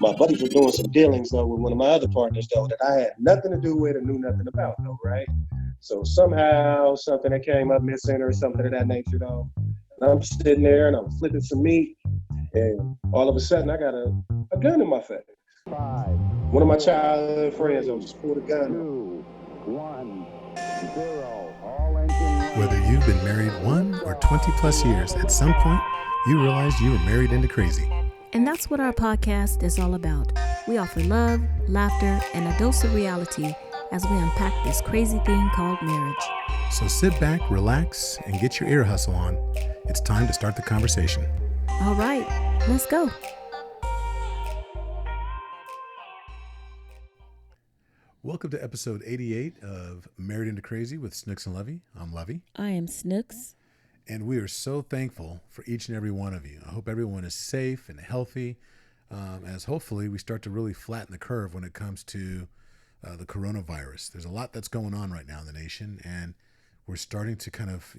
My buddies were doing some dealings though with one of my other partners though that I had nothing to do with or knew nothing about though, right? So somehow something that came up missing or something of that nature though. And I'm sitting there and I'm flipping some meat, and all of a sudden I got a gun in my face. Five, One of my four, childhood friends though three, just pulled a gun on me. two, one, zero. All engine Whether running. you've been married 1 or 20 plus years, at some point, you realized you were married into crazy. And that's what our podcast is all about. We offer love, laughter, and a dose of reality as we unpack this crazy thing called marriage. So sit back, relax, and get your ear hustle on. It's time to start the conversation. All right, let's go. Welcome to episode 88 of Married into Crazy with Snooks and Lovey. I'm Lovey. I am Snooks. And we are so thankful for each and every one of you. I hope everyone is safe and healthy, as hopefully we start to really flatten the curve when it comes to the coronavirus. There's a lot that's going on right now in the nation, and we're starting to kind of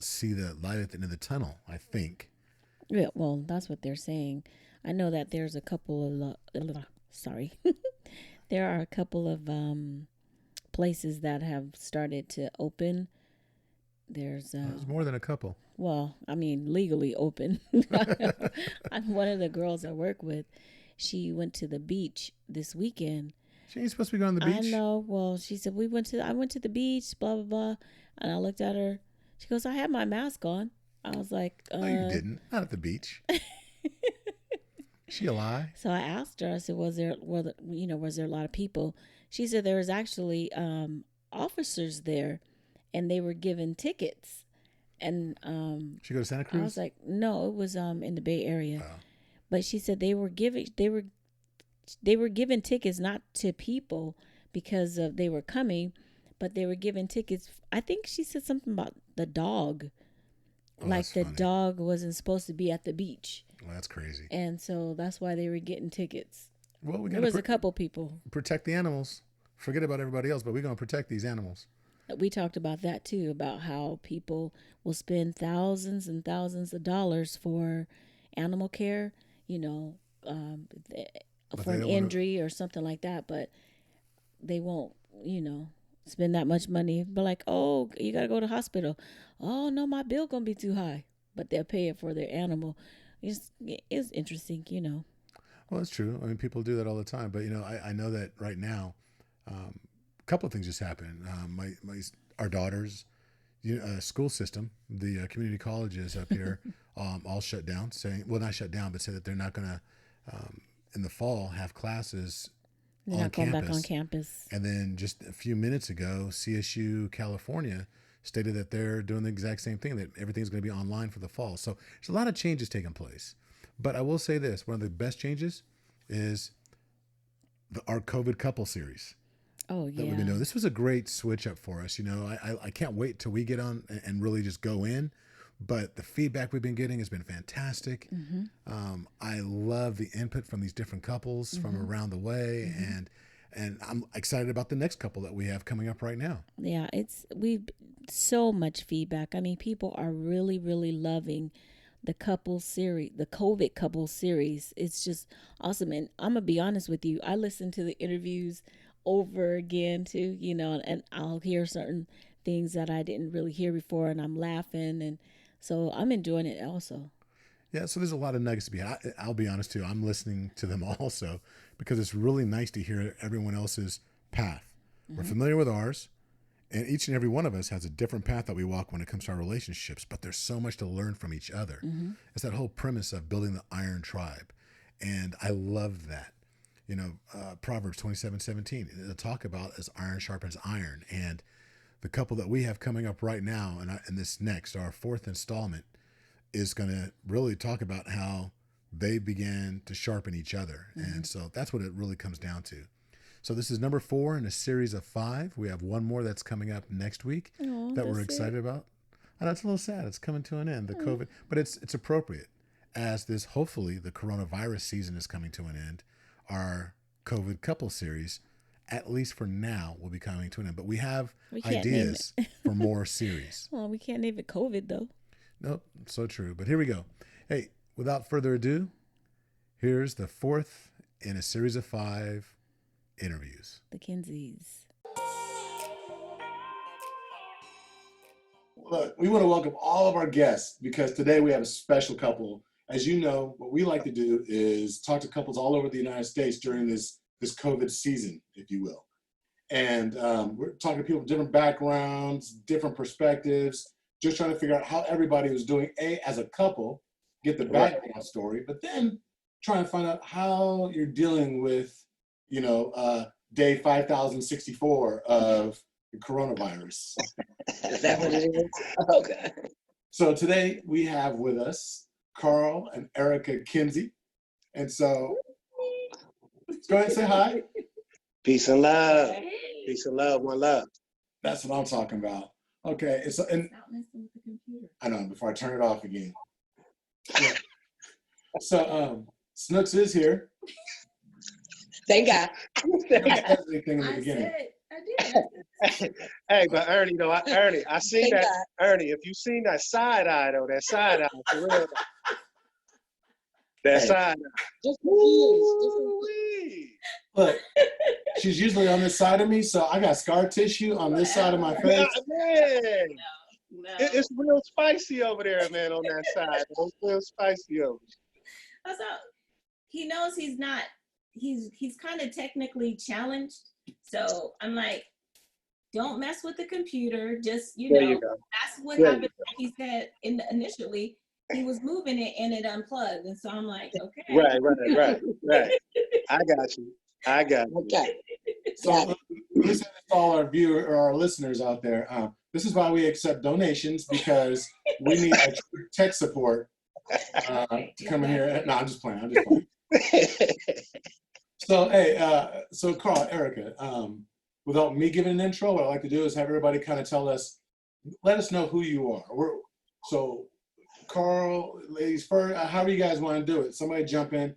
see the light at the end of the tunnel, I think. Yeah, well, that's what they're saying. I know that there's a couple of, there are a couple of places that have started to open. There's more than a couple. Well, I mean, legally open. One of the girls I work with, she went to the beach this weekend. She ain't supposed to be going to the beach. I know. Well, she said I went to the beach, blah blah blah, and I looked at her. She goes, "I had my mask on." I was like, "No, you didn't. Not at the beach." She a lie? So I asked her. I said, was there a lot of people? She said there was actually officers there, and they were given tickets. And she go to Santa Cruz? I was like, no, it was in the Bay Area. Oh. But she said they were given tickets not to people because they were coming, but they were given tickets. I think she said something about the dog. Oh, like the funny. dog wasn't supposed to be at the beach. Well, that's crazy. And so that's why they were getting tickets. Well, there was a couple people. Protect the animals. Forget about everybody else, but we're going to protect these animals. We talked about that too, about how people will spend thousands and thousands of dollars for animal care, for an injury or something like that, but they won't, spend that much money. But like, oh, you got to go to the hospital. Oh, no, my bill going to be too high. But they'll pay it for their animal. It's interesting, Well, it's true. I mean, people do that all the time. But, I know that right now, a couple of things just happened. Our daughter's school system, the community colleges up here, all shut down, not shut down, but said that they're not going to, in the fall, have classes They're not going back on campus. And then just a few minutes ago, CSU California stated that they're doing the exact same thing, that everything's going to be online for the fall. So there's a lot of changes taking place. But I will say this, one of the best changes is our COVID couple series. Oh, yeah. That we've been doing. This was a great switch up for us. I can't wait till we get on and really just go in. But the feedback we've been getting has been fantastic. Mm-hmm. I love the input from these different couples from around the way, and I'm excited about the next couple that we have coming up right now. Yeah, we've so much feedback. I mean, people are really, really loving the couple series, the COVID couple series. It's just awesome. And I'm gonna be honest with you, I listen to the interviews over again too, and I'll hear certain things that I didn't really hear before, and I'm laughing, and so I'm enjoying it also. Yeah, so there's a lot of nuggets to be. I'll be honest too. I'm listening to them also because it's really nice to hear everyone else's path. We're familiar with ours, and each and every one of us has a different path that we walk when it comes to our relationships. But there's so much to learn from each other. It's that whole premise of building the iron tribe, and I love that. Proverbs 27:17. The talk about as iron sharpens iron, and the couple that we have coming up right now, and this next, our fourth installment, is going to really talk about how they began to sharpen each other. And so that's what it really comes down to. So this is number 4 in a series of 5. We have one more that's coming up next week that we're excited about. And that's a little sad. It's coming to an end, the COVID, but it's appropriate as this, hopefully the coronavirus season is coming to an end. Our COVID couple series, at least for now, will be coming to an end. But we have ideas for more series. Well, we can't name it COVID though. Nope, so true. But here we go. Hey, without further ado, here's the 4th in a series of 5 interviews. The Kinseys. Look, we want to welcome all of our guests because today we have a special couple. As you know, what we like to do is talk to couples all over the United States during this COVID season, if you will. And we're talking to people with different backgrounds, different perspectives, just trying to figure out how everybody was doing, as a couple, get the background story, but then trying to find out how you're dealing with, day 5064 of the coronavirus. Is that what it is? Okay. So today we have with us Carl and Erica Kinsey. And so let's go ahead and say hi. Peace and love. Peace and love. One love. That's what I'm talking about. Okay. And so, and I know, before I turn it off again. Yeah. So Snooks is here. Thank God. Everything in the beginning. I did. Hey, but Ernie, I seen Thank that. God. Ernie, if you seen that side eye though, that side eye, for real. That side eye. Just confused. Ooh-wee. Look, she's usually on this side of me, so I got scar tissue on this side of my face. Man, No. it's real spicy over there, man, on that side. It's real spicy over there. So he knows he's not. He's kind of technically challenged. So I'm like, don't mess with the computer. Just There you go. that's what There you happened. He said initially he was moving it and it unplugged, and so I'm like, okay. Right. I got you. Okay. So listen to all our viewers or our listeners out there. This is why we accept donations, because we need tech support to come in here. No, I'm just playing. So, hey, so Carl, Erica, without me giving an intro, what I like to do is have everybody kind of let us know who you are. So, Carl, ladies first, however you guys want to do it. Somebody jump in,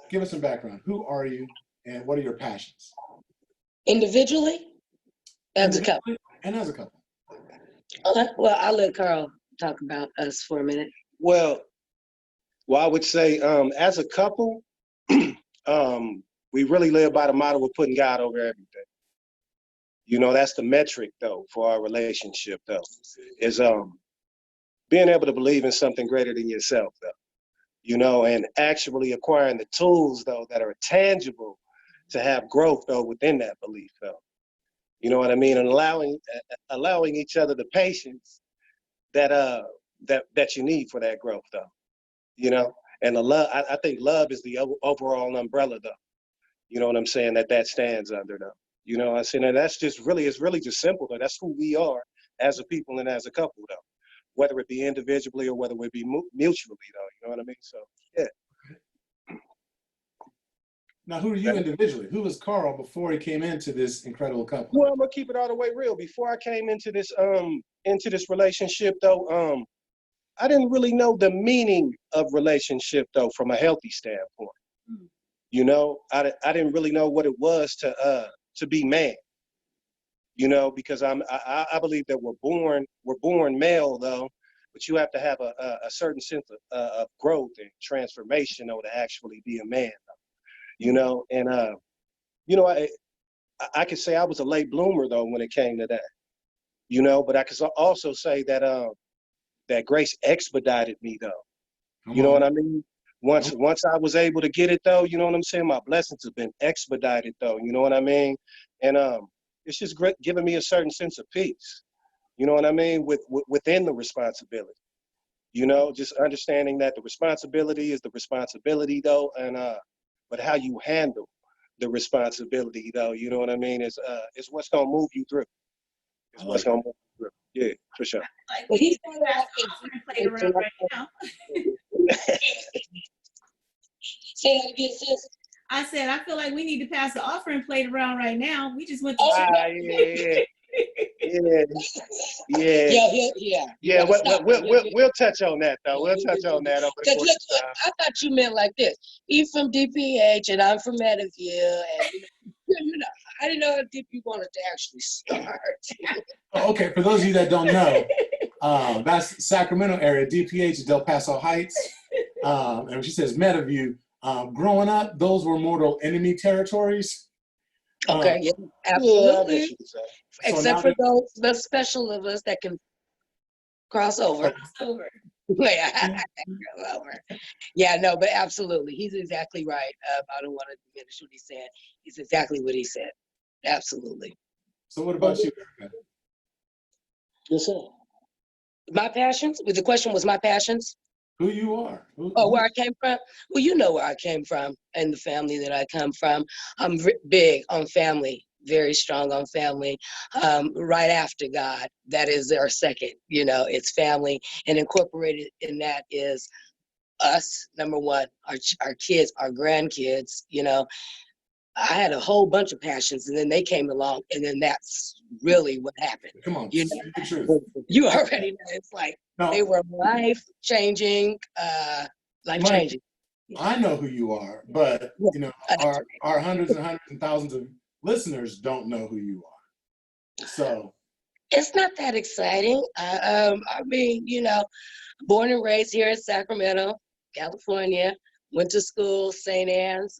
give us some background. Who are you, and what are your passions? Individually, as a couple. And as a couple. Okay. Well, I'll let Carl talk about us for a minute. Well, I would say, as a couple, we really live by the motto of putting God over everything. That's the metric though for our relationship though, is being able to believe in something greater than yourself though, and actually acquiring the tools though that are tangible to have growth though within that belief though. You know what I mean? And allowing each other the patience that you need for that growth though. And the love, I think love is the overall umbrella though. You know what I'm saying? That stands under though. I saying, and it's really just simple though. That's who we are as a people and as a couple though. Whether it be individually or whether it be mutually though. You know what I mean? So yeah. Now, who are you individually? Who was Carl before he came into this incredible couple? Well, I'm gonna keep it all the way real. Before I came into this relationship though, I didn't really know the meaning of relationship though from a healthy standpoint. I didn't really know what it was to be man. Because I believe that we're born male though, but you have to have a certain sense of growth and transformation though to actually be a man. And I could say I was a late bloomer though when it came to that. But I could also say that that grace expedited me though. You know what I mean? Once I was able to get it though, you know what I'm saying? My blessings have been expedited though, you know what I mean? And it's just great giving me a certain sense of peace. You know what I mean? Within the responsibility. Just understanding that the responsibility is the responsibility though, and but how you handle the responsibility though, you know what I mean, is what's gonna move you through. It's what's gonna move you through. Yeah, for sure. Well, he's Played around right now. Say that again, sis. I said I feel like we need to pass the offering plate around right now. We just went to Yeah. We'll touch on that though. We'll touch on that over the course of time. I thought you meant like this. He's from DPH and I'm from Meadowville, and I didn't know how deep you wanted to actually start. Okay, for those of you that don't know, that's Sacramento area. DPH is Del Paso Heights. And when she says Meadowview, Growing up, those were mortal enemy territories. Okay, yeah, Yeah, I absolutely. guess you could say. So Except now for those, the special of us that can cross over. Yeah, cross over. Yeah, no, but absolutely. He's exactly right. I don't want to diminish what he said. He's exactly what he said. Absolutely. So what about you, Erica? Yes, sir. My passions? The question was my passions? Who you are? Oh, where I came from? Well, you know where I came from and the family that I come from. I'm big on family, very strong on family. Right after God, that is our second. It's family, and incorporated in that is us. Number one, our kids, our grandkids. I had a whole bunch of passions, and then they came along, and then that's really what happened. Come on, You speak the truth. You already know. It's like they No, were life changing. Mike, I know who you are, but our hundreds and thousands of listeners don't know who you are. So It's not that exciting. I mean, born and raised here in Sacramento, California. Went to school, St. Anne's,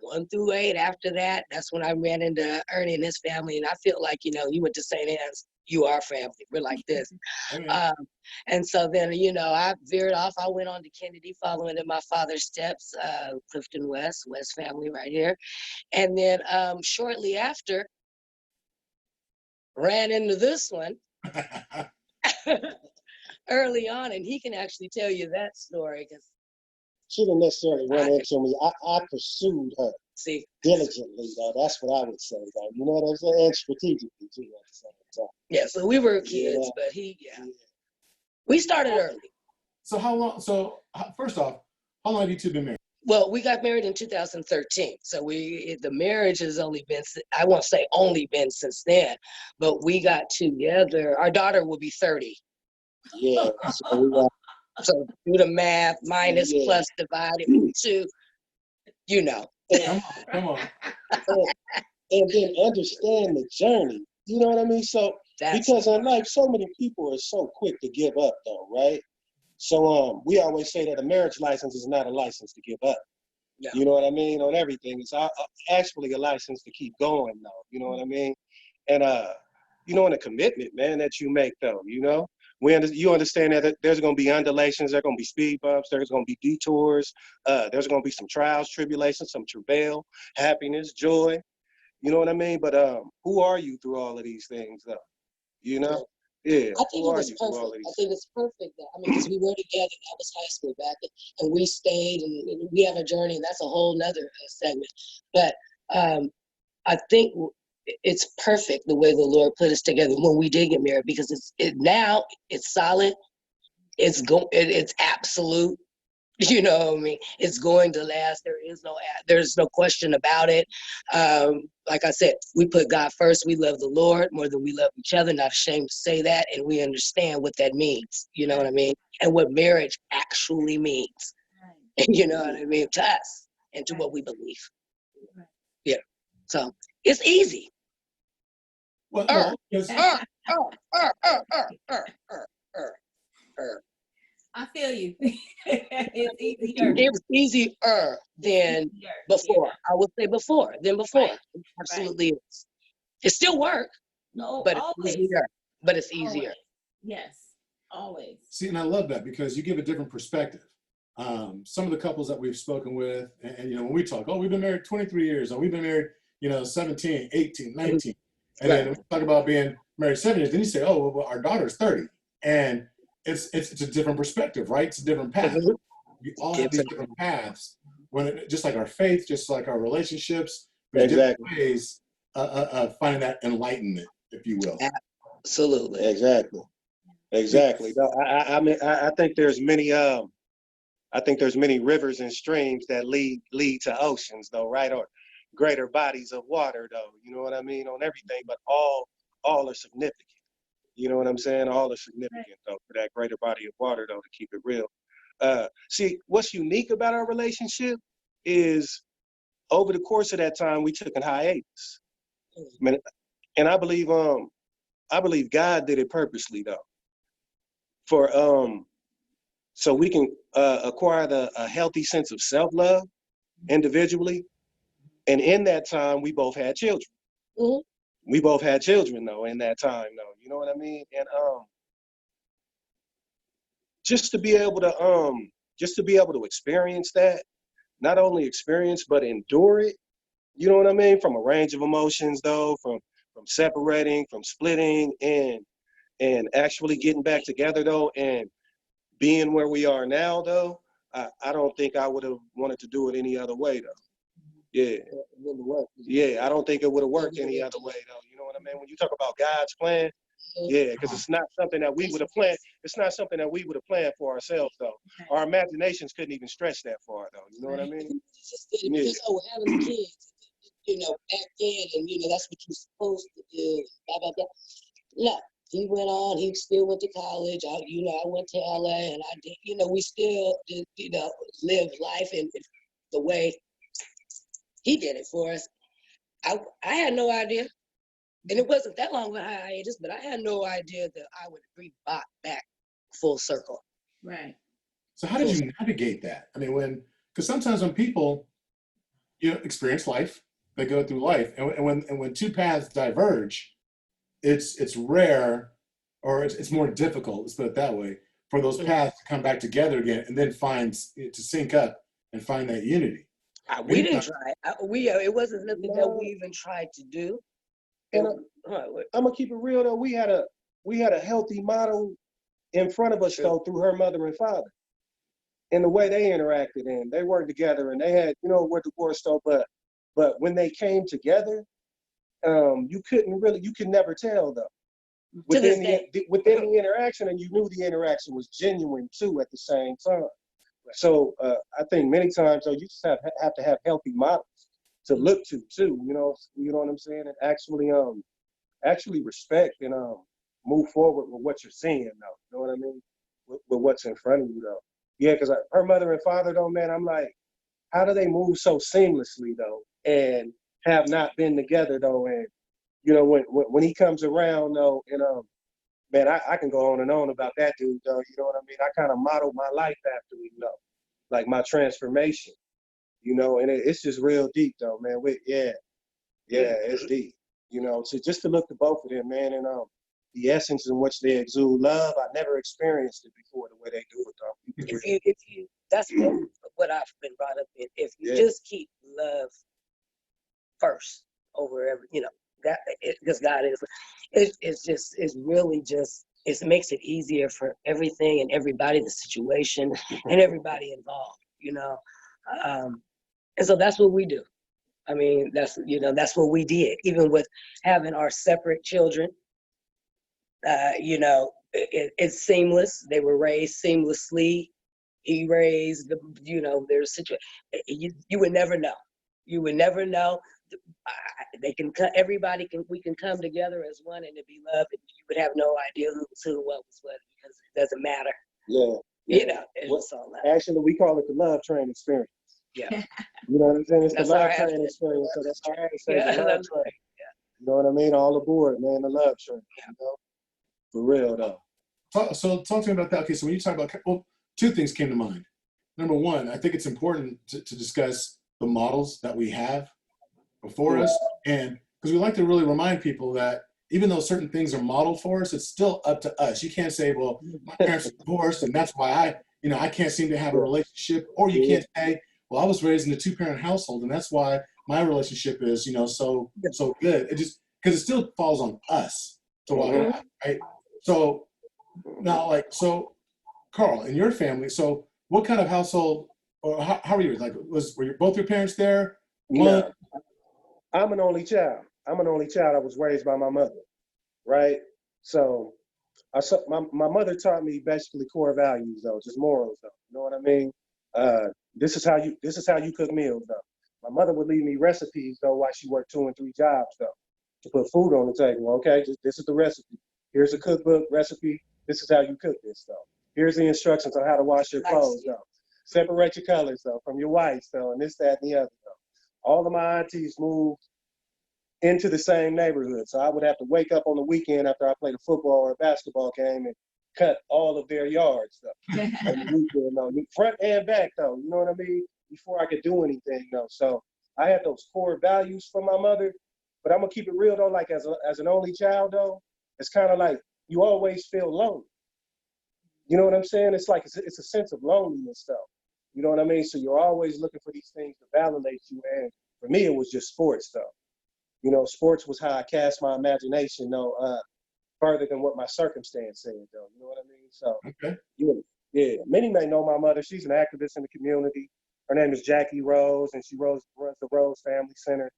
1 through 8. After that, that's when I ran into Ernie and his family. And I feel like, you went to St. Anne's, you are family. We're like this. And so then, I veered off. I went on to Kennedy, following in my father's steps, Clifton West family right here. And then shortly after, ran into this one early on, and he can actually tell you that story because She didn't necessarily run into me. I pursued her diligently, though. That's what I would say, though. You know what I'm saying? And strategically, too, at the same time. Yeah, so we were kids, but we started early. So how long? So first off, how long have you two been married? Well, we got married in 2013. So the marriage has only been, I won't say only been since then, but we got together. Our daughter will be 30. Yeah. So do the math, minus, plus, divided by 2, Come on. And then understand the journey. You know what I mean? So, because in life, so many people are so quick to give up, though, right? So we always say that a marriage license is not a license to give up. Yeah. You know what I mean? On everything. It's actually a license to keep going, though. You know what I mean? And, and a commitment, man, that you make, though, you understand that there's going to be undulations, there's going to be speed bumps, there's going to be detours, there's going to be some trials, tribulations, some travail, happiness, joy. You know what I mean? But who are you through all of these things, though? Yeah. I think it was perfect. I think it's perfect. Because we were together. That was high school back, and we stayed, and we have a journey, and that's a whole nother segment. But I think it's perfect the way the Lord put us together when we did get married, because now it's solid. It's absolute. You know what I mean? It's going to last. There's no question about it. Like I said, we put God first. We love the Lord more than we love each other. Not ashamed to say that, and we understand what that means. You know what I mean? And what marriage actually means. You know what I mean? To us and to what we believe. Yeah. So it's easy. Well, no, I feel you. It's easier. It was easier than before. I would say before. Right. It absolutely is. It still work. No, but always. it's easier. But it's easier. Always. Yes, always. See, and I love that because you give a different perspective. Some of the couples that we've spoken with, and when we talk, we've been married 23 years, or we've been married, 17, 18, 19. And then we talk about being married 7 years, then you say, well, our daughter's 30. And it's a different perspective, right? It's a different path. We all have these different paths. Just like our faith, just like our relationships, there's different ways of finding that enlightenment, if you will. Absolutely. Exactly. No, I think there's many rivers and streams that lead to oceans, though, right? Or greater bodies of water, though. You know what I mean? On everything, but all are significant. You know what I'm saying? All are significant, though, for that greater body of water, though, to keep it real. See, what's unique about our relationship is over the course of that time, we took a hiatus. And I believe God did it purposely, though, for so we can acquire a healthy sense of self-love, individually. And in that time, we both had children. Mhm. We both had children though in that time though. You know what I mean? And just to be able to experience that, not only experience but endure it. You know what I mean? From a range of emotions though, from separating, from splitting, and actually getting back together though, and being where we are now though. I don't think I would have wanted to do it any other way though. Yeah. Yeah, I don't think it would have worked any other way though. You know what I mean? When you talk about God's plan, yeah, because it's not something that we would have planned. It's not something that we would have planned for ourselves though. Our imaginations couldn't even stretch that far though. You know what I mean? Just did it because having kids, back then, and that's what you're supposed to do. Blah blah blah. No, he went on. He still went to college. I went to LA, and I did. We still did. Live life in the way he did it for us. I had no idea. And it wasn't that long of a hiatus, but I had no idea that I would be brought back full circle. Right. So how did you navigate that? I mean, because sometimes when people, experience life, they go through life, and when two paths diverge, it's rare, or it's more difficult, let's put it that way, for those paths to come back together again and then to sync up and find that unity. We didn't try. It wasn't nothing that we even tried to do. And I'm gonna keep it real though. We had a healthy model in front of us though through her mother and father, and the way they interacted and they worked together and they had were divorced though, but when they came together, you could never tell though within the interaction, and you knew the interaction was genuine too at the same time. So I think many times though you just have to have healthy models to look to too. You know what I'm saying, and actually respect and move forward with what you're seeing though. You know what I mean? With what's in front of you though. Yeah, because her mother and father though, man, I'm like, how do they move so seamlessly though, and have not been together though, and when he comes around though, and man, I can go on and on about that dude though. You know what I mean? I kind of modeled my life after him though, like my transformation. And it's just real deep though, man. It's deep. So just to look to both of them, man, and the essence in which they exude love, I never experienced it before the way they do it though. That's what I've been brought up in. If you just keep love first over every, that because God is, it's really just, it makes it easier for everything and everybody, the situation and everybody involved, and so that's what we do. I mean, that's what we did, even with having our separate children. It's seamless. They were raised seamlessly. He raised their situation. You would never know. You would never know. We can come together as one and to be loved. And you would have no idea who was who, what was what, because it doesn't matter. Yeah. It's all that. Actually, we call it the love train experience. Yeah. You know what I'm saying? It's the love train experience. So that's how I say the love train. Yeah. You know what I mean? All aboard, man. The love train. For real though. So talk to me about that. Okay, so when you talk about, two things came to mind. Number one, I think it's important to discuss the models that we have before us, and because we like to really remind people that even though certain things are modeled for us, it's still up to us. You can't say, well, my parents are divorced and that's why I can't seem to have a relationship, or you can't say, well, I was raised in a 2-parent household and that's why my relationship is so good. It just, because it still falls on us. So right? So now, Carl, in your family, so what kind of household, or how are you? Like, were both your parents there? No, I'm an only child. I was raised by my mother, right? So my mother taught me basically core values though, just morals though. You know what I mean? This is how you cook meals though. My mother would leave me recipes though while she worked 2 and 3 jobs though, to put food on the table. Okay, this is the recipe. Here's a cookbook recipe. This is how you cook this though. Here's the instructions on how to wash your clothes though. Separate your colors though from your whites though, and this, that, and the other though. All of my aunties moved into the same neighborhood, so I would have to wake up on the weekend after I played a football or a basketball game and cut all of their yards though. On the weekend though, front and back though. You know what I mean? before I could do anything though. So I had those core values from my mother, but I'm gonna keep it real though. Like as an only child though, it's kind of like you always feel lonely. You know what I'm saying? It's like it's a sense of loneliness though. You know what I mean? So you're always looking for these things to validate you. And for me, it was just sports though. You know, sports was how I cast my imagination though, further than what my circumstance said though. You know what I mean? So Okay. yeah. Many may know my mother. She's an activist in the community. Her name is Jackie Rose, and she runs the Rose Family Center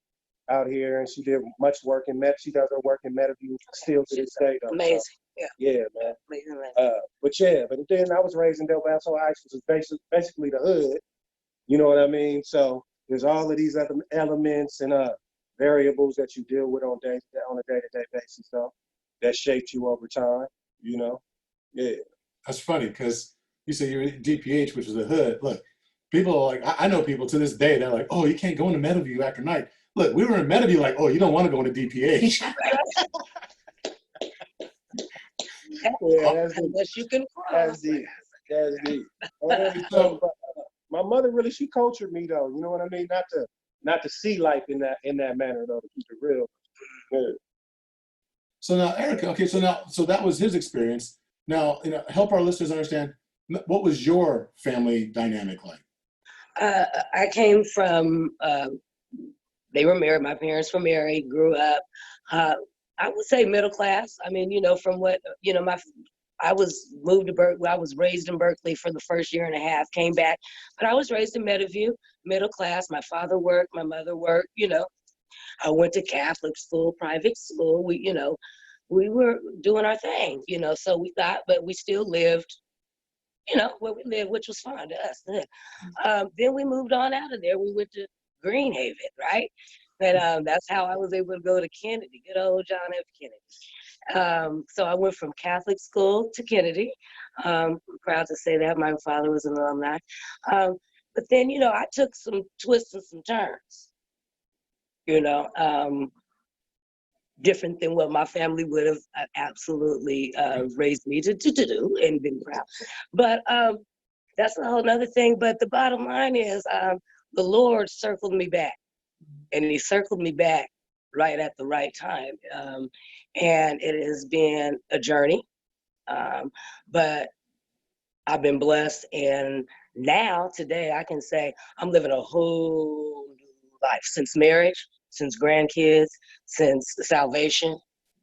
out here, and she did much work in She does her work in Meadowview still to this day though. Amazing. So, Yeah. yeah, man. Amazing. But then I was raised in Del Paso Heights, which is basically the hood. You know what I mean? So there's all of these other elements and variables that you deal with on a day-to-day basis, though, that shaped you over time. You know? Yeah. That's funny because you say you're in DPH, which is the hood. Look, people are like, I know people to this day, they're like, oh, you can't go into Meadowview after night. Look, we were in Meadowview like, oh, you don't want to go into DPH. Yeah, that's deep. Unless you can cross. That's deep. So, my mother really, she cultured me though. You know what I mean? Not to see life in that manner though. To keep it real. Yeah. So now, Erica, okay, so that was his experience. Now, help our listeners understand, what was your family dynamic like? I came from, they were married. My parents were married, grew up. I would say middle class. I mean, from what, I was moved to Berkeley. I was raised in Berkeley for the first year and a half, came back, but I was raised in Meadowview, middle class. My father worked, my mother worked, I went to Catholic school, private school. We were doing our thing, so but we still lived, where we lived, which was fine to us. Then we moved on out of there. We went to Greenhaven, right? And that's how I was able to go to Kennedy, good old John F. Kennedy. So I went from Catholic school to Kennedy. I'm proud to say that my father was an alumni. But then, I took some twists and some turns, different than what my family would have absolutely raised me to do and been proud. But that's a whole nother thing. But the bottom line is the Lord circled me back, and he circled me back right at the right time. And it has been a journey, but I've been blessed. And now, today, I can say I'm living a whole new life since marriage, since grandkids, since salvation,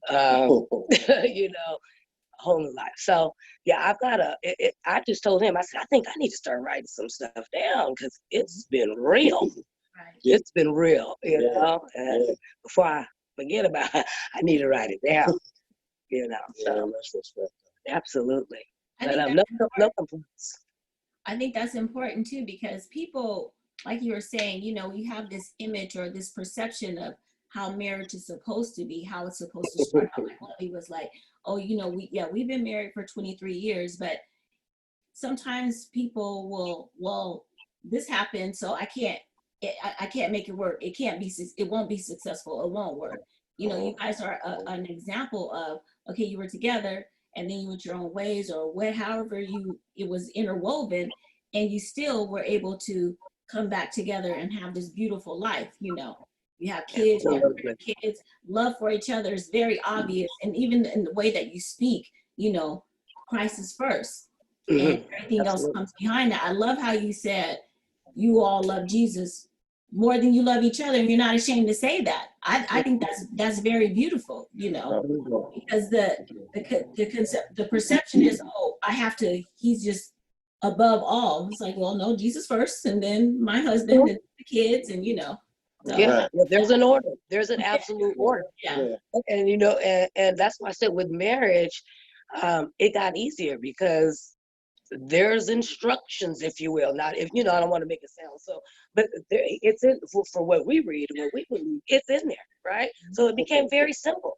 a whole new life. So, yeah, I've got I just told him, I said, I think I need to start writing some stuff down because it's been real. Right. It's been real, and before I forget about it, I need to write it down, so absolutely. But no complaints. I think that's important too, because people, like you were saying, you have this image or this perception of how marriage is supposed to be, how it's supposed to start out. Like Lovey was like, oh, we've been married for 23 years, but sometimes people will, well, this happened, so I can't make it work. It won't be successful. It won't work. You guys are an example of, okay, you were together and then you went your own ways or however it was interwoven, and you still were able to come back together and have this beautiful life. You have kids, you have kids, love for each other is very obvious. And even in the way that you speak, Christ is first, and everything else comes behind that. I love how you said you all love Jesus more than you love each other, and you're not ashamed to say that. I think that's very beautiful, because the perception is, oh, he's just above all. It's like, well, no, Jesus first, and then my husband and the kids, and So, yeah, there's an order. There's an absolute order. Yeah. And and that's why I said with marriage, it got easier because there's instructions, if you will. Not if I don't want to make it sound so, but it's in for what we read and what we believe. It's in there, right? So it became very simple,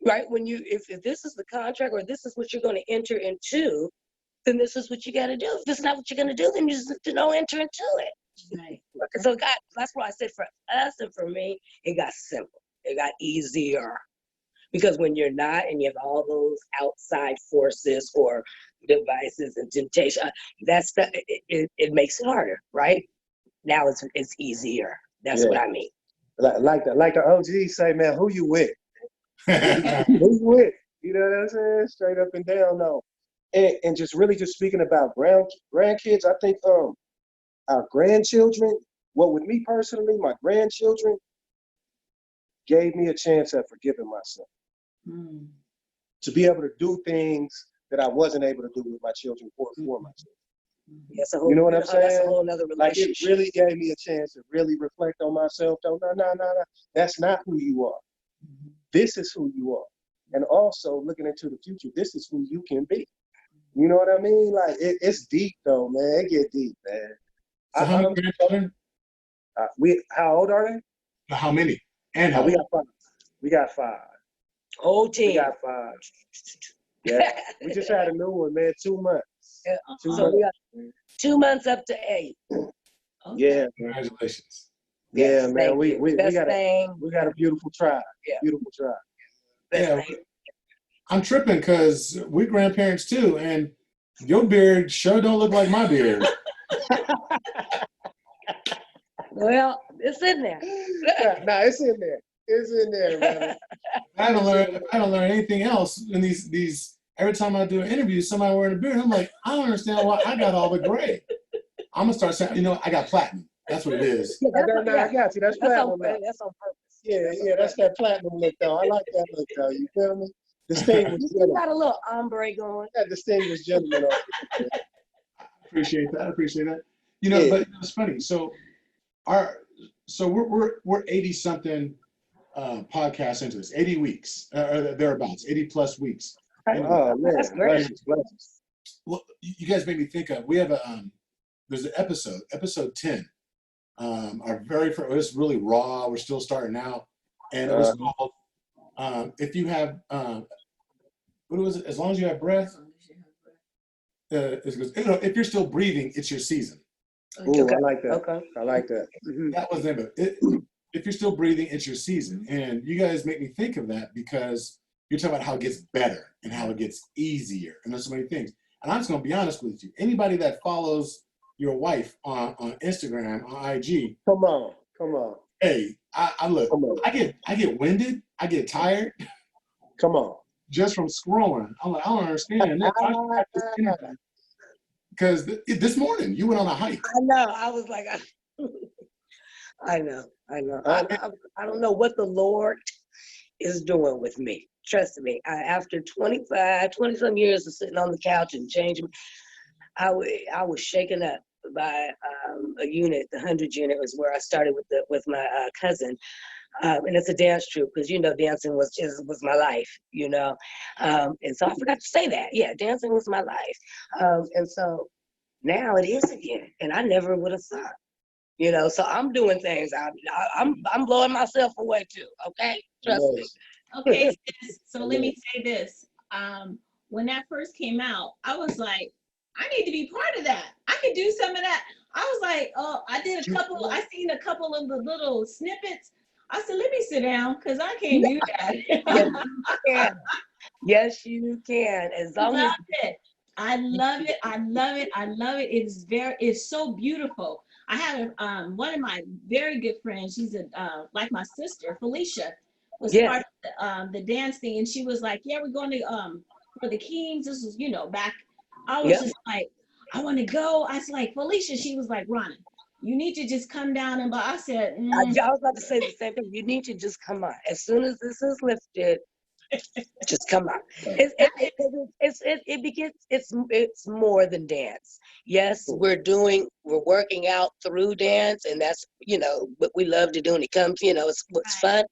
right? When if this is the contract or this is what you're going to enter into, then this is what you got to do. If it's not what you're going to do, then you just don't enter into it. Right. So that's why I said for us and for me, it got simple. It got easier. Because when you're not and you have all those outside forces or devices and temptation, it makes it harder, right? now it's easier. That's what I mean. Like the OGs say, man, who you with? Who you with? You know what I'm saying? Straight up and down, no. And just really just speaking about grandkids, I think our grandchildren, well, with me personally, my grandchildren gave me a chance at forgiving myself. To be able to do things that I wasn't able to do with my children or for my children. That's a whole, You know what I'm saying? That's a whole other Like relationship. it really gave me a chance to really reflect on myself. No. That's not who you are. This is who you are. And also looking into the future, this is who you can be. You know what I mean? Like it's deep though, man. It get deep, man. So how many grandchildren? How old are they? How many? And how We got 5. We got 5. Whole team. We got 5. Yeah. We just had a new one, man. 2 months. Yeah. 2 So months. we got 2 months up to 8. Okay. Yeah. Congratulations. Yeah, Yes, man. thank We you. got thing. a beautiful tribe. Yeah. Beautiful tribe. Best Yeah. thing. I'm tripping because we're grandparents too, and your beard sure don't look like my beard. Well, it's in there. Nah, it's in there. It's in there, man. I don't learn anything else in these. Every time I do an interview, somebody wearing a beard, I'm like, I don't understand why I got all the gray. I'm gonna start saying, I got platinum. That's what it is. I got you. That's platinum. That's on purpose. Yeah, that's that platinum look though. I like that look though. You feel me? Distinguished You gentleman. got a little ombre going. That distinguished gentleman. Appreciate that. Yeah. But it's funny. So we're 80 something podcasts into this, 80 weeks or thereabouts, 80 plus weeks. Oh man, That's great. blessings. Well, you guys made me think of. We have there's an episode 10. Our very first. It was really raw. We're still starting out, and it was called "If You Have." What was it? As long as you have breath. If you're still breathing, it's your season. Ooh, Okay. I like that. Okay. I like that. That was the name of it. If you're still breathing, it's your season. And you guys make me think of that because you're talking about how it gets better and how it gets easier. And there's so many things. And I'm just going to be honest with you. Anybody that follows your wife on Instagram, on IG. Come on. Hey, I look, Come on. I get winded. I get tired. Come on. Just from scrolling. I'm like, I don't understand. Because this morning you went on a hike. I know. I was like, I know. I don't know what the Lord is doing with me. Trust me. After 20 some years of sitting on the couch and changing, I was shaken up by a unit. The 100 unit was where I started with my cousin. And it's a dance troupe because dancing was my life, and so I forgot to say that. Yeah, dancing was my life, and so now it is again, and I never would have thought, So I'm doing things. I'm blowing myself away too. Okay, trust me. Okay, sis, so let me say this. When that first came out, I was like, I need to be part of that. I could do some of that. I was like, oh, I seen a couple of the little snippets. I said, let me sit down because I can't do that. Yes, you can. Yes, you can. As long as I love it. It's so beautiful. I have one of my very good friends. She's like my sister, Felicia, was part of the dance thing, and she was like, "Yeah, we're going to for the Kings." This was back. I was just like, I want to go. I was like, Felicia. She was like, Ronnie, you need to just come down and. But I said, I was about to say the same thing. You need to just come on as soon as this is lifted. Just come on. It's more than dance. Yes, we're working out through dance, and that's what we love to do. And it comes, it's fun.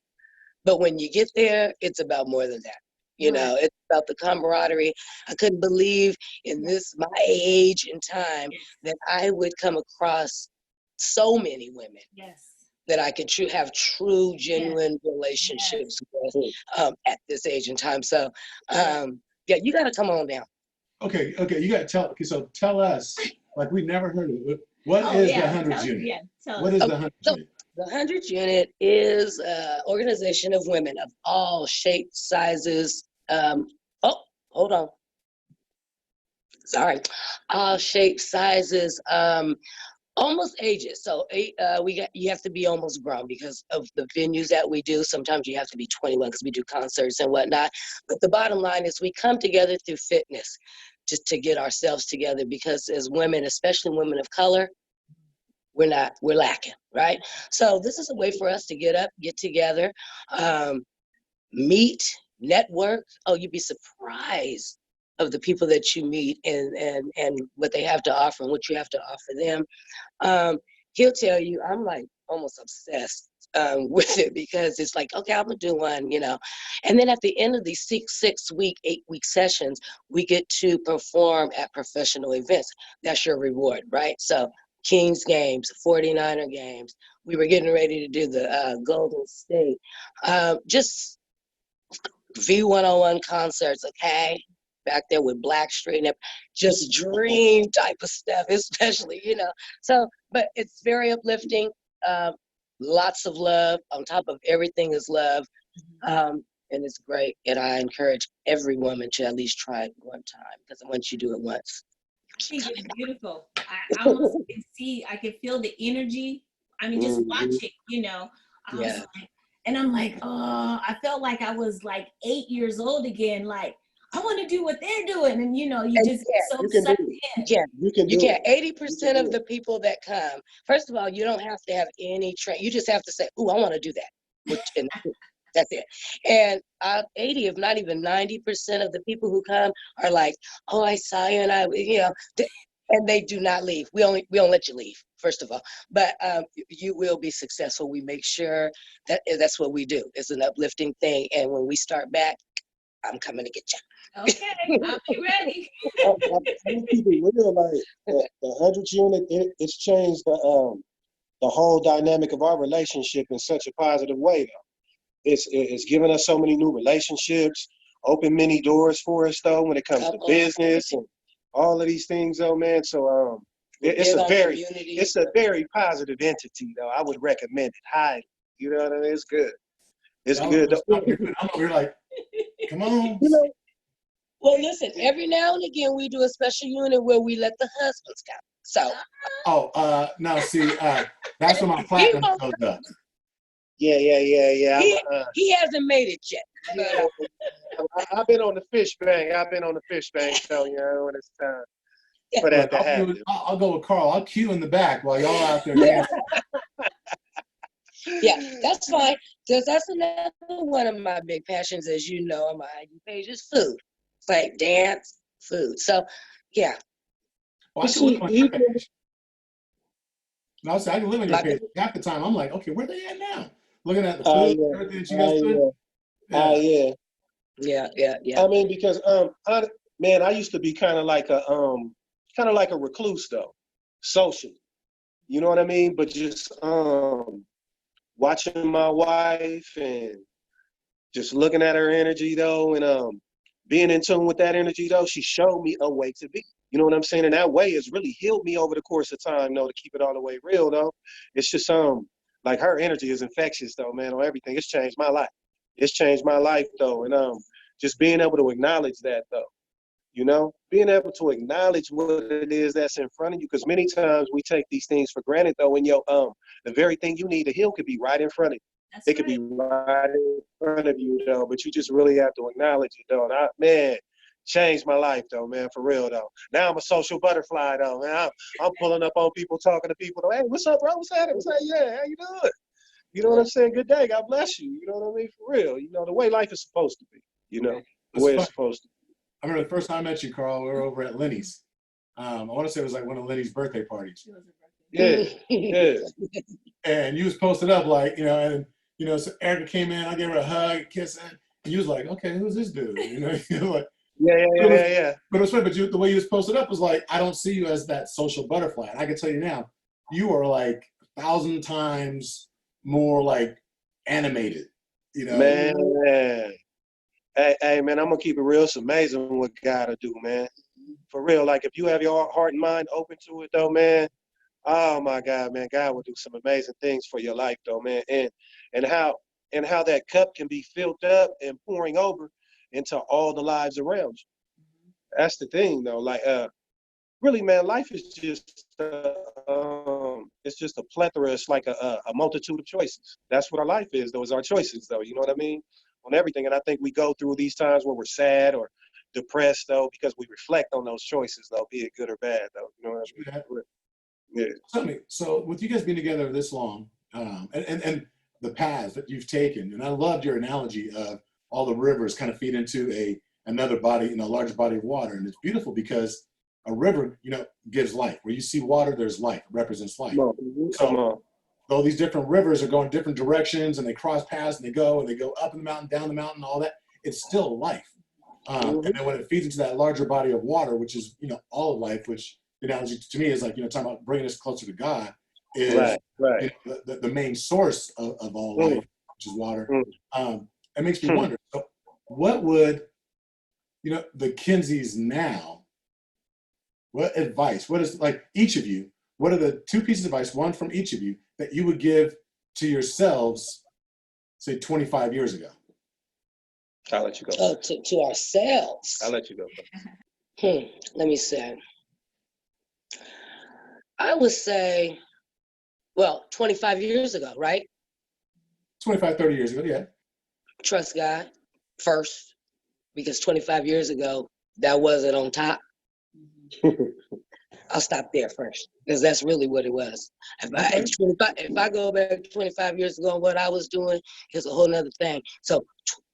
But when you get there, it's about more than that. It's about the camaraderie. I couldn't believe in my age and time that I would come across so many women. Yes. That I could have true, genuine relationships with at this age and time. So, you got to come on down. Okay, you got to tell. Okay, so tell us, like we never heard of it. What is the 100 unit? Yeah, what is the 100 unit? The 100 unit is an organization of women of all shapes, sizes. Hold on. Sorry. All shapes, sizes, Almost ages. So you have to be almost grown because of the venues that we do. Sometimes you have to be 21 because we do concerts and whatnot. But the bottom line is we come together through fitness just to get ourselves together because as women, especially women of color, we're lacking, right? So this is a way for us to get up, get together, um, meet, network. Oh, you'd be surprised of the people that you meet and what they have to offer and what you have to offer them. um, he'll tell you I'm like almost obsessed with it because it's like, okay, I'm gonna do one, and then at the end of these 6 week, 8 week sessions, we get to perform at professional events. That's your reward, right? So Kings games, 49er games. We were getting ready to do the Golden State. Just V101 concerts, okay? Back there with Blackstreet and just dream type of stuff, especially, So, but it's very uplifting. Um, Lots of love. On top of everything is love. And it's great. And I encourage every woman to at least try it one time because once you do it once, I think it's beautiful. I almost can see, I can feel the energy. I mean, just Mhm. watching, I was Yeah. like, and I'm like, oh, I felt like I was like 8 years old again. Like, I want to do what they're doing. And, you And just get so You can do sucked it. you in. can. You can You do can. it. You can 80% do of it. the people that come, first of all, you don't have to have any train. You just have to say, "Ooh, I want to do that," and that's it. And 80, if not even 90% of the people who come are like, "Oh, I saw you," and and they do not leave. We don't let you leave, first of all. But you will be successful. We make sure that's what we do. It's an uplifting thing. And when we start back, I'm coming to get Okay, you. I'll be ready. I'm gonna keep it real. Like the hundred unit, it's changed the whole dynamic of our relationship in such a positive way. Though it's given us so many new relationships, opened many doors for us though when it comes Come to on. business and all of these things though, man. So We're it's big a on very community. it's a very positive entity though. I would recommend it highly. You know what I mean? It's good. It's Y'all good. are stopping your food. I'm over here like, come on. You know, Well, listen, every now and again we do a special unit where we let the husbands come. So Oh, now see, that's when my he platinum won't, shows up. yeah. he hasn't made it yet. Yeah, I've been on the fish bank. I've been on the fish bank, so when it's time for Look, that to happen. I'll go with Carl. I'll queue in the back while y'all out there Yeah, dancing. yeah, that's fine. Because that's another one of my big passions, as you know, on my IG page is food. It's like dance, food. So, yeah, Well, But I can live see, on your even page. No, I can live on your my page. Half the time, I'm like, okay, where they at now? Looking at the ah food, yeah, everything that you guys doing. yeah, Yeah. yeah. yeah. I mean, because man, I used to be kind of like a recluse though, socially. You know what I mean? But just watching my wife and just looking at her energy though, and being in tune with that energy though, she showed me a way to be. You know what I'm saying? And that way has really healed me over the course of time, though, to keep it all the way real though. It's just like her energy is infectious though, man, on everything. It's changed my life. It's changed my life though. And just being able to acknowledge that though. Being able to acknowledge what it is that's in front of you, because many times we take these things for granted though, and the very thing you need to heal could be right in front of you. That's It could be right. right in front of you though, but you just really have to acknowledge it though. And man, changed my life though, man, for real though. Now I'm a social butterfly though, man. I'm pulling up on people, talking to people. Hey, what's up, bro? What's happening? What's happening? Yeah, how you doing? You know what I'm saying? Good day. God bless you. You know what I mean? For real. The way life is supposed to be. The It's way fun. it's supposed to I remember the first time I met you, Carl. We were over at Lenny's. I want to say it was like one of Lenny's birthday parties, be. Yeah. Yeah. and you was posted up like, so Erica came in. I gave her a hug, a kiss, and you was like, okay, who's this dude? You're like, but it was, Yeah. but it was funny. But the way you was posted up was like, I don't see you as that social butterfly. And I can tell you now, you are like 1,000 times more like animated. Man. Hey, man, I'm gonna keep it real. It's amazing what God will do, man. For real. Like if you have your heart and mind open to it though, man. Oh my God, man, God will do some amazing things for your life though, man. And how that cup can be filled up and pouring over into all the lives around you. That's the thing though. Like really, man, life is just it's just a plethora. It's like a multitude of choices. That's what our life is. Those are our choices, though. You know what I mean? On everything. And I think we go through these times where we're sad or depressed, though, because we reflect on those choices, though, be it good or bad, though. You know what I mean? Yeah. Tell me, so with you guys being together this long, and the paths that you've taken, and I loved your analogy of all the rivers kind of feed into another body, a larger body of water, and it's beautiful because a river, gives life. Where you see water, there's life. It represents life. Come on. Though these different rivers are going different directions, and they cross paths, and they go up in the mountain, down the mountain, all that, it's still life. And then when it feeds into that larger body of water, which is all of life, which the analogy to me is like talking about bringing us closer to God, is right. The main source of all life, which is water. It makes me wonder, so what would the Kinseys now? What advice? What is, like, each of you? What are the two pieces of advice, one from each of you, that you would give to yourselves, say 25 years ago? I'll let you go. Oh, to ourselves. I'll let you go. Let me say. I would say, 25 years ago, right? 25, 30 years ago, yeah. Trust God first, because 25 years ago, that wasn't on top. I'll stop there first, because that's really what it was. If I go back 25 years ago, what I was doing is a whole nother thing. So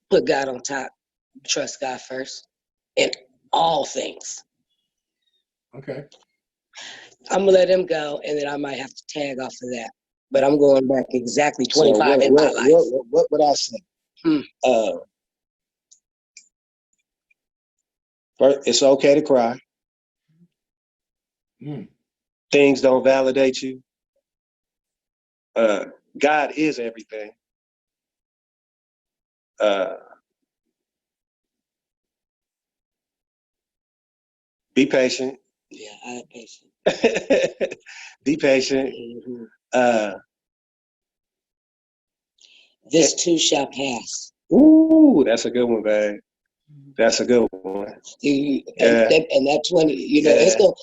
put God on top, trust God first in all things. Okay. I'm gonna let him go, and then I might have to tag off of that. But I'm going back exactly 25 in my life. What would I say? First, it's okay to cry. Things don't validate you. God is everything. Be patient. Yeah, I am patient. Be patient. This too shall pass. Ooh, that's a good one, babe. That's a good one. And that 20, it's going.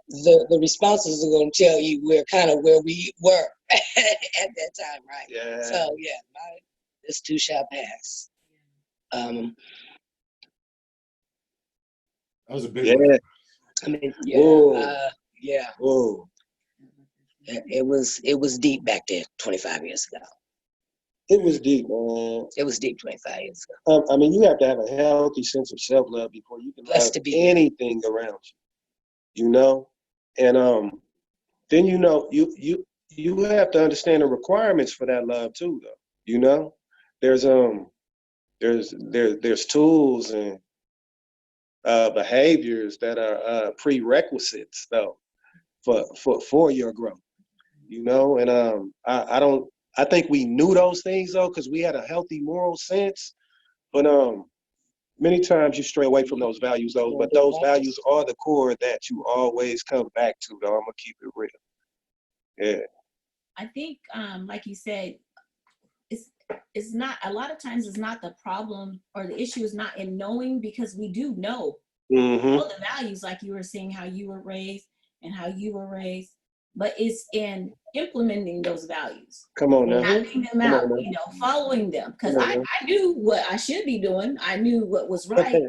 The responses are going to tell you we're kind of where we were at that time, right? Yeah. So this too shall pass. That was a big one. I mean, yeah. Whoa. It was deep back then, 25 years ago. It was deep, man. It was deep 25 years ago. I mean, you have to have a healthy sense of self-love before you can love anything around you. And then you have to understand the requirements for that love too, though. There's tools and behaviors that are prerequisites though for your growth. And I think we knew those things though because we had a healthy moral sense, but many times you stray away from those values though. But those values are the core that you always come back to though. I'm gonna keep it real. Yeah. I think, like you said, it's not, a lot of times it's not the problem or the issue is not in knowing, because we do know all the values, like you were saying, how you were raised and how you were raised, but it's in implementing those values. Come on now. Acting them out, following them. Because I knew what I should be doing. I knew what was right,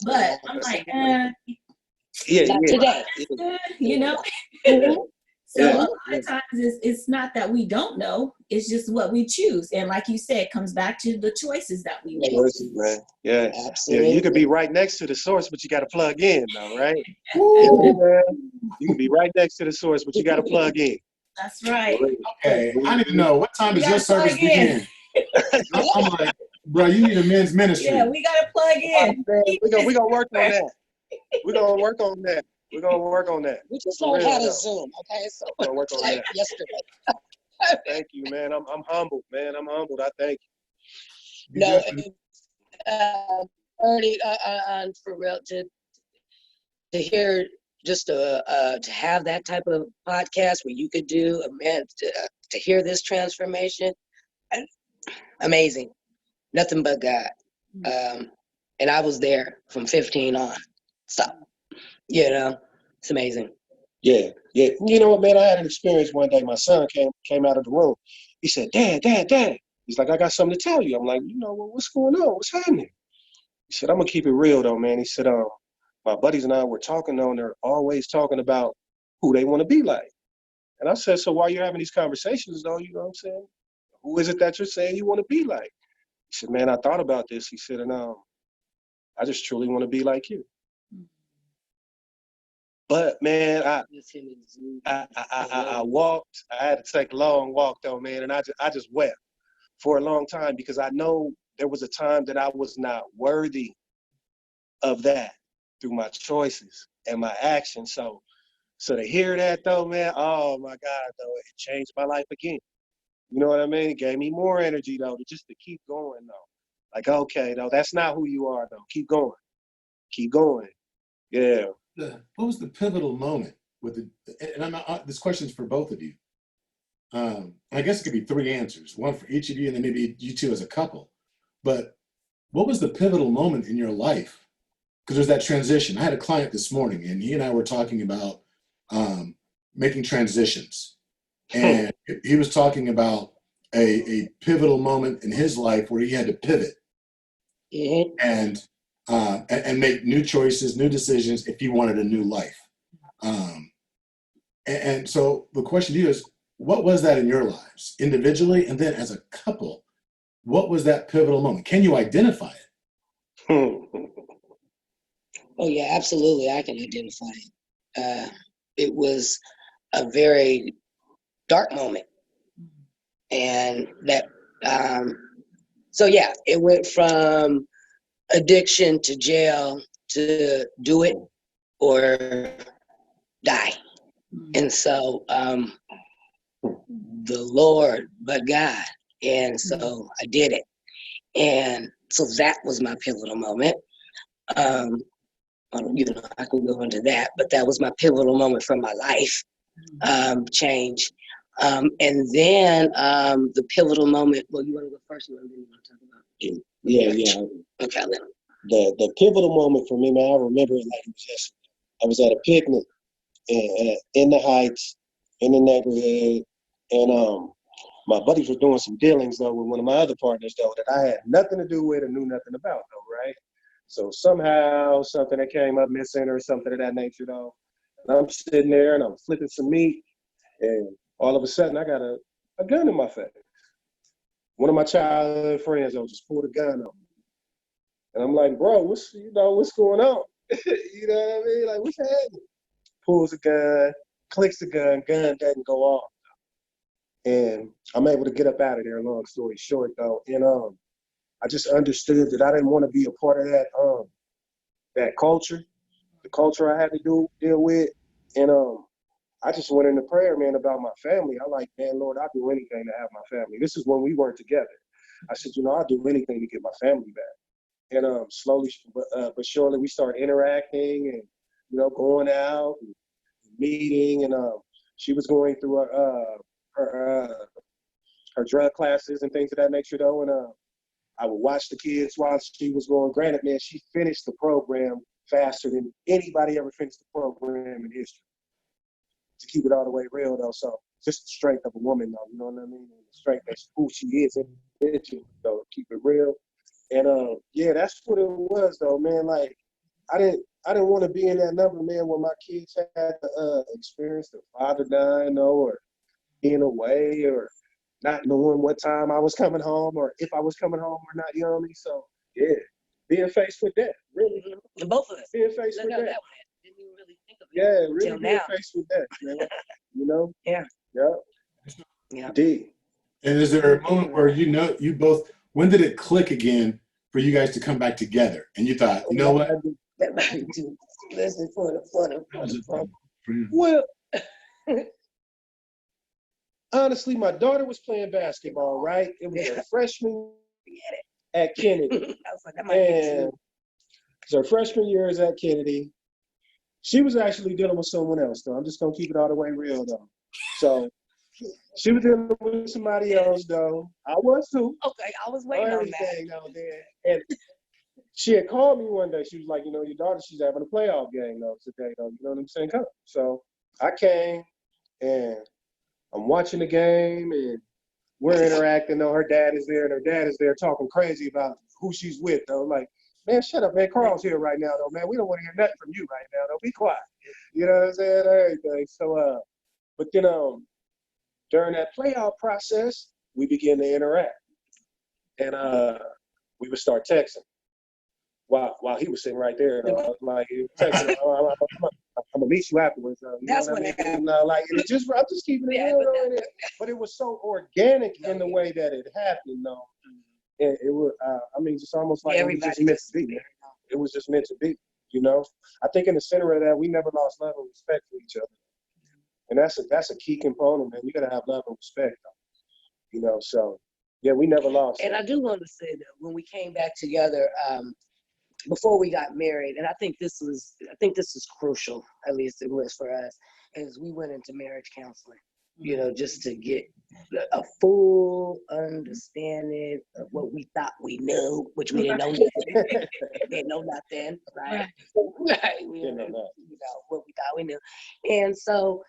but I'm like, not today. So a lot of times it's not that we don't know, it's just what we choose. And like you said, it comes back to the choices that we make. Yeah, absolutely. Yeah, you could be right next to the source, but you got to plug in though, right? You can be right next to the source, but you got to plug in. That's right. Okay, I need to know, what time does your service begin? I'm like, bro, you need a men's ministry. Yeah, we got to plug in. We're gonna work on that. We're gonna work on that. We're gonna work on that. We just learned how to Zoom, okay? So we're gonna work on that yesterday. Thank you, man. I'm humbled, man. I'm humbled. I thank you. No, Ernie, for real, to hear just to have that type of podcast where you could do to hear this transformation, amazing. Nothing but God. And I was there from 15 on. So, it's amazing. Yeah, yeah. You know what, man? I had an experience one day. My son came out of the room. He said, "Dad, Dad, Dad." He's like, "I got something to tell you." I'm like, well, what's going on? What's happening? He said, "I'm gonna keep it real though, man." He said, my buddies and I were talking on. They're always talking about who they want to be like." And I said, "So while you're having these conversations, though, you know what I'm saying? Who is it that you're saying you want to be like?" He said, "Man, I thought about this." He said, "And I just truly want to be like you." But man, I walked. I had to take a long walk though, man, and I just wept for a long time because I know there was a time that I was not worthy of that through my choices and my actions. So to hear that though, man, oh my God, though, it changed my life again. You know what I mean? It gave me more energy though, to keep going though. Like, okay, though, that's not who you are though. Keep going. Keep going. Yeah. What was the pivotal moment with the? And this question is for both of you. I guess it could be three answers, one for each of you, and then maybe you two as a couple. But what was the pivotal moment in your life? Because there's that transition. I had a client this morning, and he and I were talking about making transitions, and he was talking about a pivotal moment in his life where he had to pivot and make new choices, new decisions if he wanted a new life. Um, and so the question to you is, what was that in your lives individually, and then as a couple? What was that pivotal moment? Can you identify it? Oh yeah, absolutely. I can identify it. It was a very dark moment, and that. So yeah, it went from addiction to jail to do it or die, and so the Lord, but God, and so I did it, and so that was my pivotal moment. Um, I can go into that, but that was my pivotal moment for my life change. And then the pivotal moment. Well, you want to go first, or you want to talk about? Yeah. Okay, then. The pivotal moment for me, man, I remember it like it was yesterday. I was at a picnic in the Heights, in the neighborhood, and my buddies were doing some dealings though with one of my other partners though that I had nothing to do with or knew nothing about though, right? So somehow something that came up missing or something of that nature though. And I'm sitting there and I'm flipping some meat, and all of a sudden I got a gun in my face. One of my childhood friends though just pulled a gun on me. And I'm like, bro, what's going on? You know what I mean? Like, what's happening? Pulls the gun, clicks the gun doesn't go off. And I'm able to get up out of there, long story short though. And I just understood that I didn't want to be a part of that culture, the culture I had to deal with. And I just went into prayer, man, about my family. I like, man, Lord, I'll do anything to have my family. This is when we weren't together. I said, I'll do anything to get my family back. And slowly but surely we started interacting and going out and meeting. And she was going through her drug classes and things of that nature though. And I would watch the kids while she was going. Granted, man, she finished the program faster than anybody ever finished the program in history. To keep it all the way real though, so just the strength of a woman though, you know what I mean? And the strength of who she is individually though, keep it real. And yeah, that's what it was though, man. Like I didn't want to be in that number, man, where my kids had to experience their father dying though, or being away, or not knowing what time I was coming home, or if I was coming home or not, you know what I mean? So yeah, being faced with that, really. Both of us. Being faced with that. Didn't even really think of it. Yeah, really Till being now. faced with that, man. You know? Yeah. Yeah. Indeed. And is there a moment where you both, when did it click again for you guys to come back together? And you thought, you know what? That might be too. Listen for the. Well, honestly, my daughter was playing basketball, right? It was her freshman at Kennedy. I was like, that might be too. So her freshman year is at Kennedy. She was actually dealing with someone else, though. I'm just going to keep it all the way real, though. So she was dealing with somebody else, though. I was, too. Okay, I was waiting on that. Though, and she had called me one day. She was like, your daughter, she's having a playoff game, though, today, though. You know what I'm saying? Come. So I came and I'm watching the game and we're interacting. Though her dad is there and her dad is there talking crazy about who she's with. Though, like, man, shut up, man. Carl's here right now, though, man. We don't want to hear nothing from you right now, though. Be quiet. You know what I'm saying? Everything. So, but then during that playoff process, we began to interact, and we would start texting while he was sitting right there. Like he was texting, I'm gonna meet you afterwards. You That's know what I mean? happened. Like I'm just keeping it real, though, but it was so organic in the way that it happened, though. And it was, I mean, just almost like it was just meant to be. It was just meant to be, you know. I think in the center of that, we never lost love and respect for each other, and that's a key component, man. You gotta have love and respect, though, you know. So yeah, we never lost. And I do want to say that when we came back together, before we got married, and I think this is crucial, at least it was for us, is we went into marriage counseling, you know, just to get a full understanding of what we thought we knew, which we didn't know nothing. Didn't know nothing, right? Right. We didn't know what we thought we knew. And so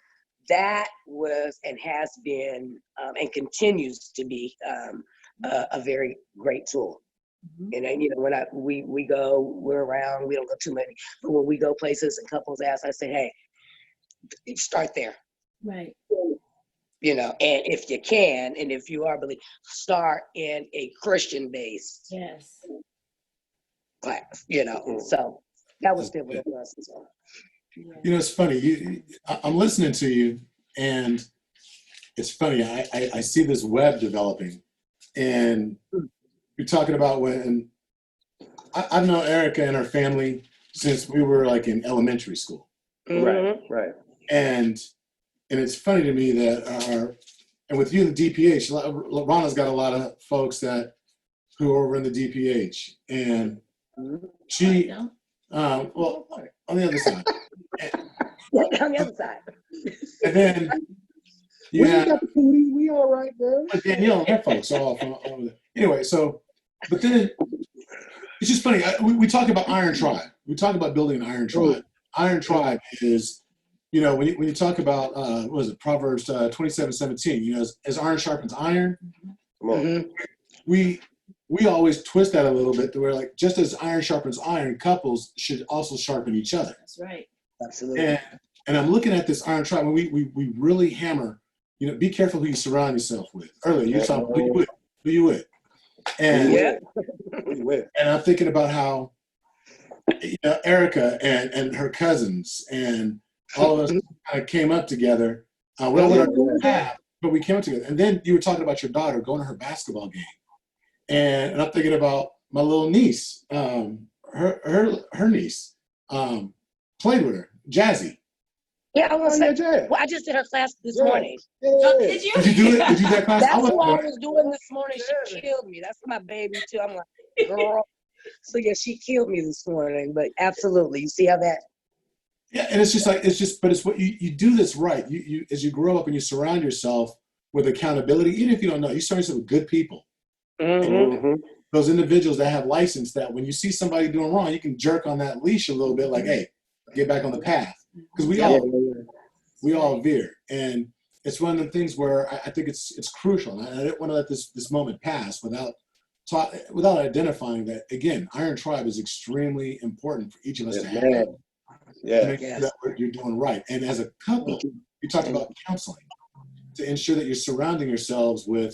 that was and has been and continues to be a very great tool. And then, you know, when we're around, we don't go too many, but when we go places and couples ask, I say, hey, start there. Right. You know, and if you can, and if you are start in a Christian-based Yes. class, you know. So that was pivotal for us as well. You know, it's funny. I'm listening to you, and it's funny. I see this web developing, and you're talking about when I've known Erica and her family since we were like in elementary school. Mm-hmm. Right. And it's funny to me that and with you in the DPH, Rana's got a lot of folks who are over in the DPH, and she, well, on the other side. On the other side. And then We got the cooties. We all right there. But Danielle and her folks are all from over there. Anyway, so, but then it's just funny. We talk about Iron Tribe. We talk about building an Iron Tribe. Iron Tribe is, you know, when you talk about, what is it, Proverbs 27:17, you know, as iron sharpens iron, we always twist that a little bit to where, like, just as iron sharpens iron, couples should also sharpen each other. That's right. Absolutely. And I'm looking at this Iron Tribe, and we really hammer, you know, be careful who you surround yourself with. Earlier, you talking who you with. And, and I'm thinking about how, you know, Erica and her cousins and all of us kind of came up together. We don't let our path, but we came up together. And then you were talking about your daughter going to her basketball game. And I'm thinking about my little niece, her niece, played with her, Jazzy. Yeah, I was well, I just did her class this morning. Oh, did you? Did you do it? Did you do that class? That's what I was doing this morning. She killed me. That's my baby too. I'm like, girl. So yeah, she killed me this morning. But absolutely, you see how that? Yeah, and it's but it's what you do this right. You as you grow up and you surround yourself with accountability, even if you don't know, you surround yourself with good people. Mm-hmm. Those individuals that have license that when you see somebody doing wrong, you can jerk on that leash a little bit, like, hey, get back on the path. Because we all veer. And it's one of the things where I think it's crucial. And I didn't want to let this moment pass without identifying that, again, Iron Tribe is extremely important for each of us to have. To make sure that you're doing right. And as a couple, you talked about counseling to ensure that you're surrounding yourselves with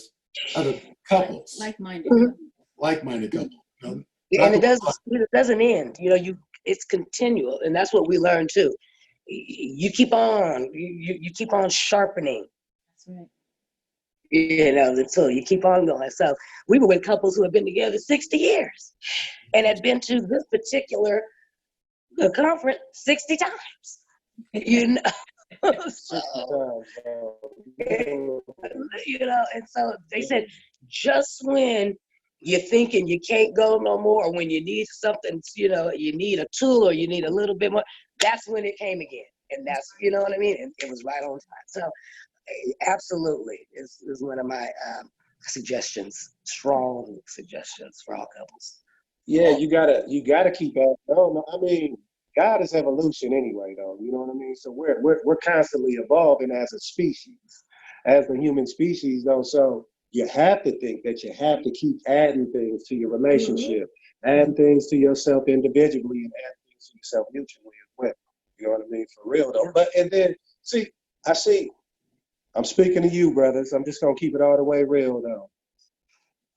other couples. Like-minded couple. You know, and it doesn't end. You know, it's continual. And that's what we learned too. You keep on, you keep on sharpening. That's right. You know, the tool. You keep on going. So we were with couples who have been together 60 years and had been to this particular conference 60 times. You know, so, you know, and so they said, just when you're thinking you can't go no more, or when you need something, you know, you need a tool or you need a little bit more, that's when it came again. And that's, you know what I mean? And it was right on time. So absolutely is one of my suggestions, strong suggestions for all couples. Yeah, you gotta keep at. No, I mean, God is evolution anyway, though. You know what I mean? So we're constantly evolving as a species, as the human species, though. So you have to think that you have to keep adding things to your relationship, adding things to yourself individually, and adding things to yourself mutually as well. You know what I mean? For real, though. But and then I'm speaking to you, brothers. I'm just gonna keep it all the way real, though.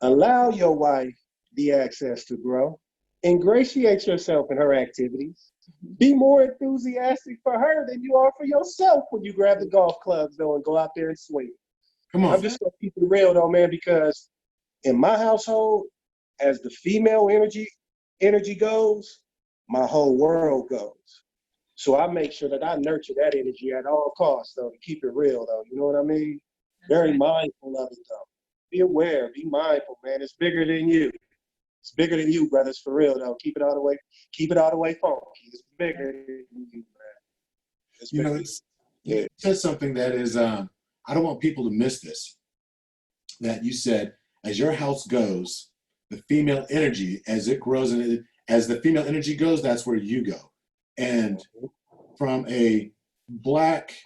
Allow your wife the access to grow. Ingratiate yourself in her activities. Be more enthusiastic for her than you are for yourself when you grab the golf clubs, though, and go out there and swing. Come on. I'm just gonna keep it real, though, man, because in my household, as the female energy goes, my whole world goes. So I make sure that I nurture that energy at all costs, though, to keep it real, though. You know what I mean? Very mindful of it, though. Be aware, be mindful, man. It's bigger than you. It's bigger than you, brothers, for real, though. Keep it all the way funky. It's bigger than you, man. It's You know, bigger. you said something that is, I don't want people to miss this. That you said, as your house goes, the female energy, as it grows, and as the female energy goes, that's where you go. And from a Black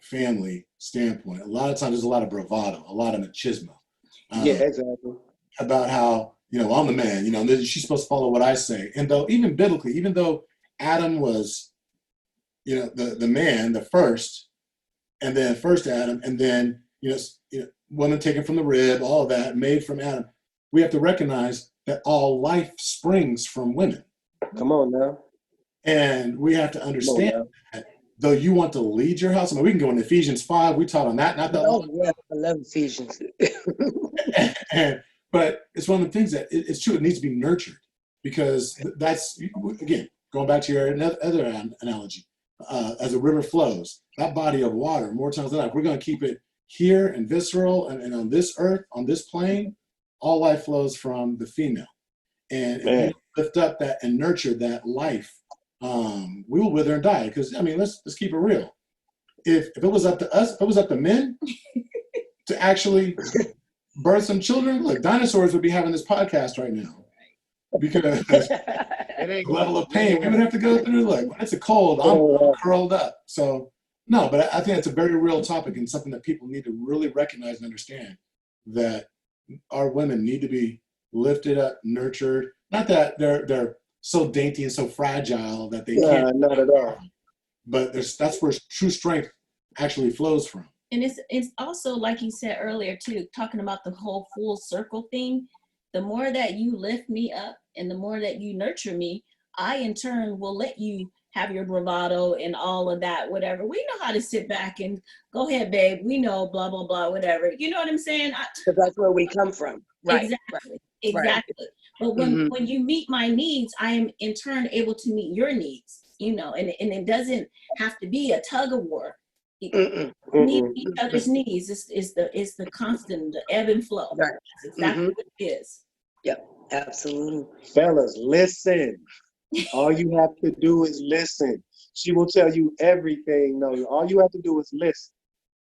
family standpoint, a lot of times there's a lot of bravado, a lot of machismo. Yeah, exactly. About how, I'm the man, she's supposed to follow what I say. And though, even biblically, even though Adam was, the man, the first, and then first Adam, and then, woman taken from the rib, all of that, made from Adam, we have to recognize that all life springs from women. Come on now. And we have to understand that though you want to lead your house, we can go into Ephesians 5, we taught on that, not that long. Yeah, I love Ephesians. But it's one of the things that it's true, it needs to be nurtured, because that's, again, going back to your other analogy, as a river flows, that body of water, more times than not, we're going to keep it here and visceral and on this earth, on this plane, all life flows from the female. And if you lift up that and nurture that life, we will wither and die. Because, let's keep it real. If it was up to us, if it was up to men to actually birth some children, look, dinosaurs would be having this podcast right now. Because the level of pain we would have to go through. Look, when it's a cold, I'm curled up. So, no, but I think it's a very real topic and something that people need to really recognize and understand, that our women need to be lifted up, nurtured. Not that they're so dainty and so fragile that they can't. Not at all. But that's where true strength actually flows from. And it's also, like you said earlier too, talking about the whole full circle thing. The more that you lift me up and the more that you nurture me, I in turn will let you have your bravado and all of that, whatever. We know how to sit back and go ahead, babe. We know, blah, blah, blah, whatever. You know what I'm saying? Because that's where we come from. Right. Exactly. But when you meet my needs, I am in turn able to meet your needs, and it doesn't have to be a tug of war. Meet each other's needs is the constant, the ebb and flow. Right. That's exactly what it is. Yep, absolutely. Fellas, listen. All you have to do is listen. She will tell you everything. No, all you have to do is listen.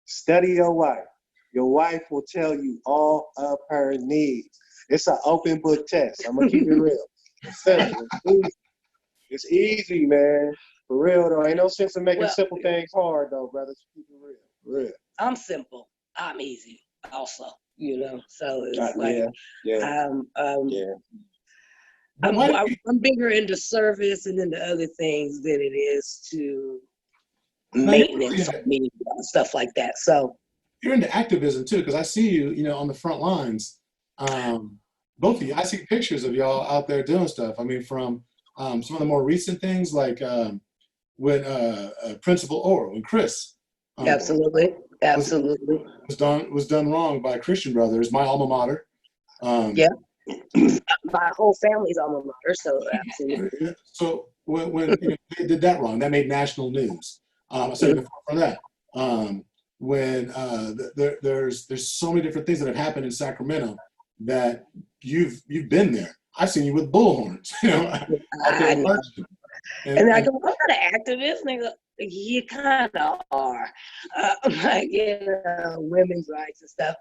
Study your wife. Your wife will tell you all of her needs. It's an open book test. I'm gonna keep it real. It's easy, man. For real though. Ain't no sense in making simple things hard though, brothers. Keep it real. For real. I'm simple. I'm easy also. So it's I'm bigger into service and into other things than it is to maintenance stuff like that. So you're into activism too, because I see you, on the front lines. Both of you, I see pictures of y'all out there doing stuff. From some of the more recent things, like when Principal Orr, when Chris, absolutely was done wrong by Christian Brothers, my alma mater. My whole family's alma mater, so absolutely. So when they did that wrong, that made national news. I said before from that. When there's so many different things that have happened in Sacramento that you've been there. I've seen you with bullhorns, I know. And I go, I'm not an activist. Nigga, you kind of are. Women's rights and stuff.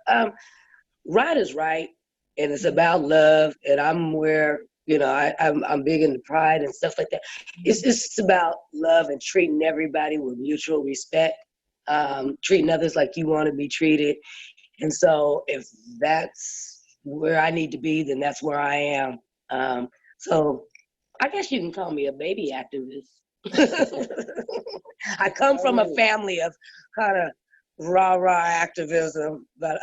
Right is right, and it's about love. And I'm where I'm big into pride and stuff like that. It's just about love and treating everybody with mutual respect, treating others like you want to be treated. And so if that's where I need to be, then that's where I am. So I guess you can call me a baby activist. I come from a family of kind of rah-rah activism, but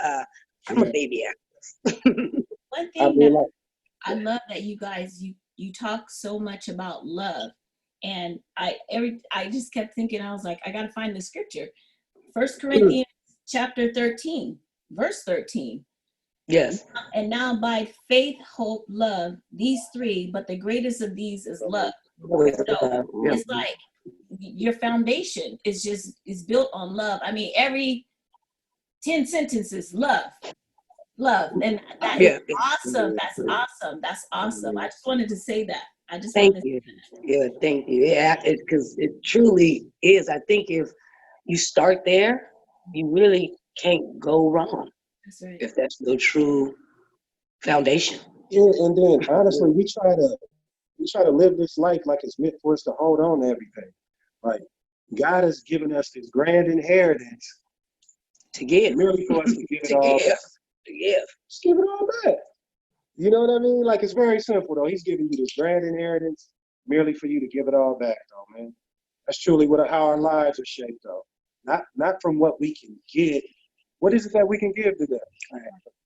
I'm a baby activist. One thing that I love that you guys you talk so much about love, and I just kept thinking, I was like, I gotta find the scripture. 1 Corinthians chapter 13, verse 13. Yes. And now by faith, hope, love, these three, but the greatest of these is love. So it's like your foundation is built on love. I mean, every 10 sentences, love. And that is awesome. That's awesome. I just wanted to say that. Thank you. Yeah, thank you. Yeah, because it truly is. I think if you start there, you really can't go wrong. That's right. If that's the true foundation. Yeah, and then honestly, we try to live this life like it's meant for us to hold on to everything. Like God has given us this grand inheritance to give, merely for us to give it all back. To give. Just give it all back. You know what I mean? Like, it's very simple, though. He's giving you this grand inheritance merely for you to give it all back, though, man. That's truly how our lives are shaped, though. Not from what we can get. What is it that we can give to them?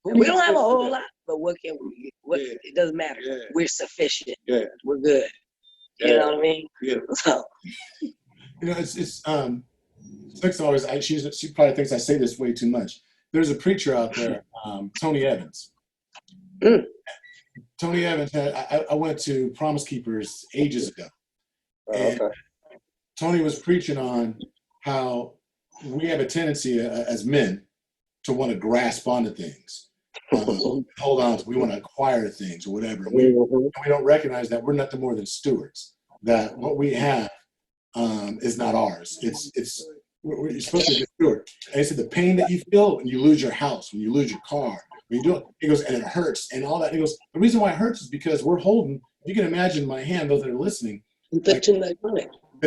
We don't have a whole lot, but what can we get? It doesn't matter. Yeah. We're sufficient. Yeah. We're good. Yeah. You know what I mean? Yeah. So. You know, it's always, she probably thinks I say this way too much. There's a preacher out there, Tony Evans. Tony Evans I went to Promise Keepers ages ago. And Tony was preaching on how we have a tendency as men to want to grasp onto things. Hold on, we want to acquire things or whatever. We don't recognize that we're nothing more than stewards. That what we have is not ours. You're supposed to be a steward. And he said the pain that you feel when you lose your house, when you lose your car, when you do it, he goes, and it hurts and all that. He goes, the reason why it hurts is because we're holding, you can imagine my hand, those that are listening, that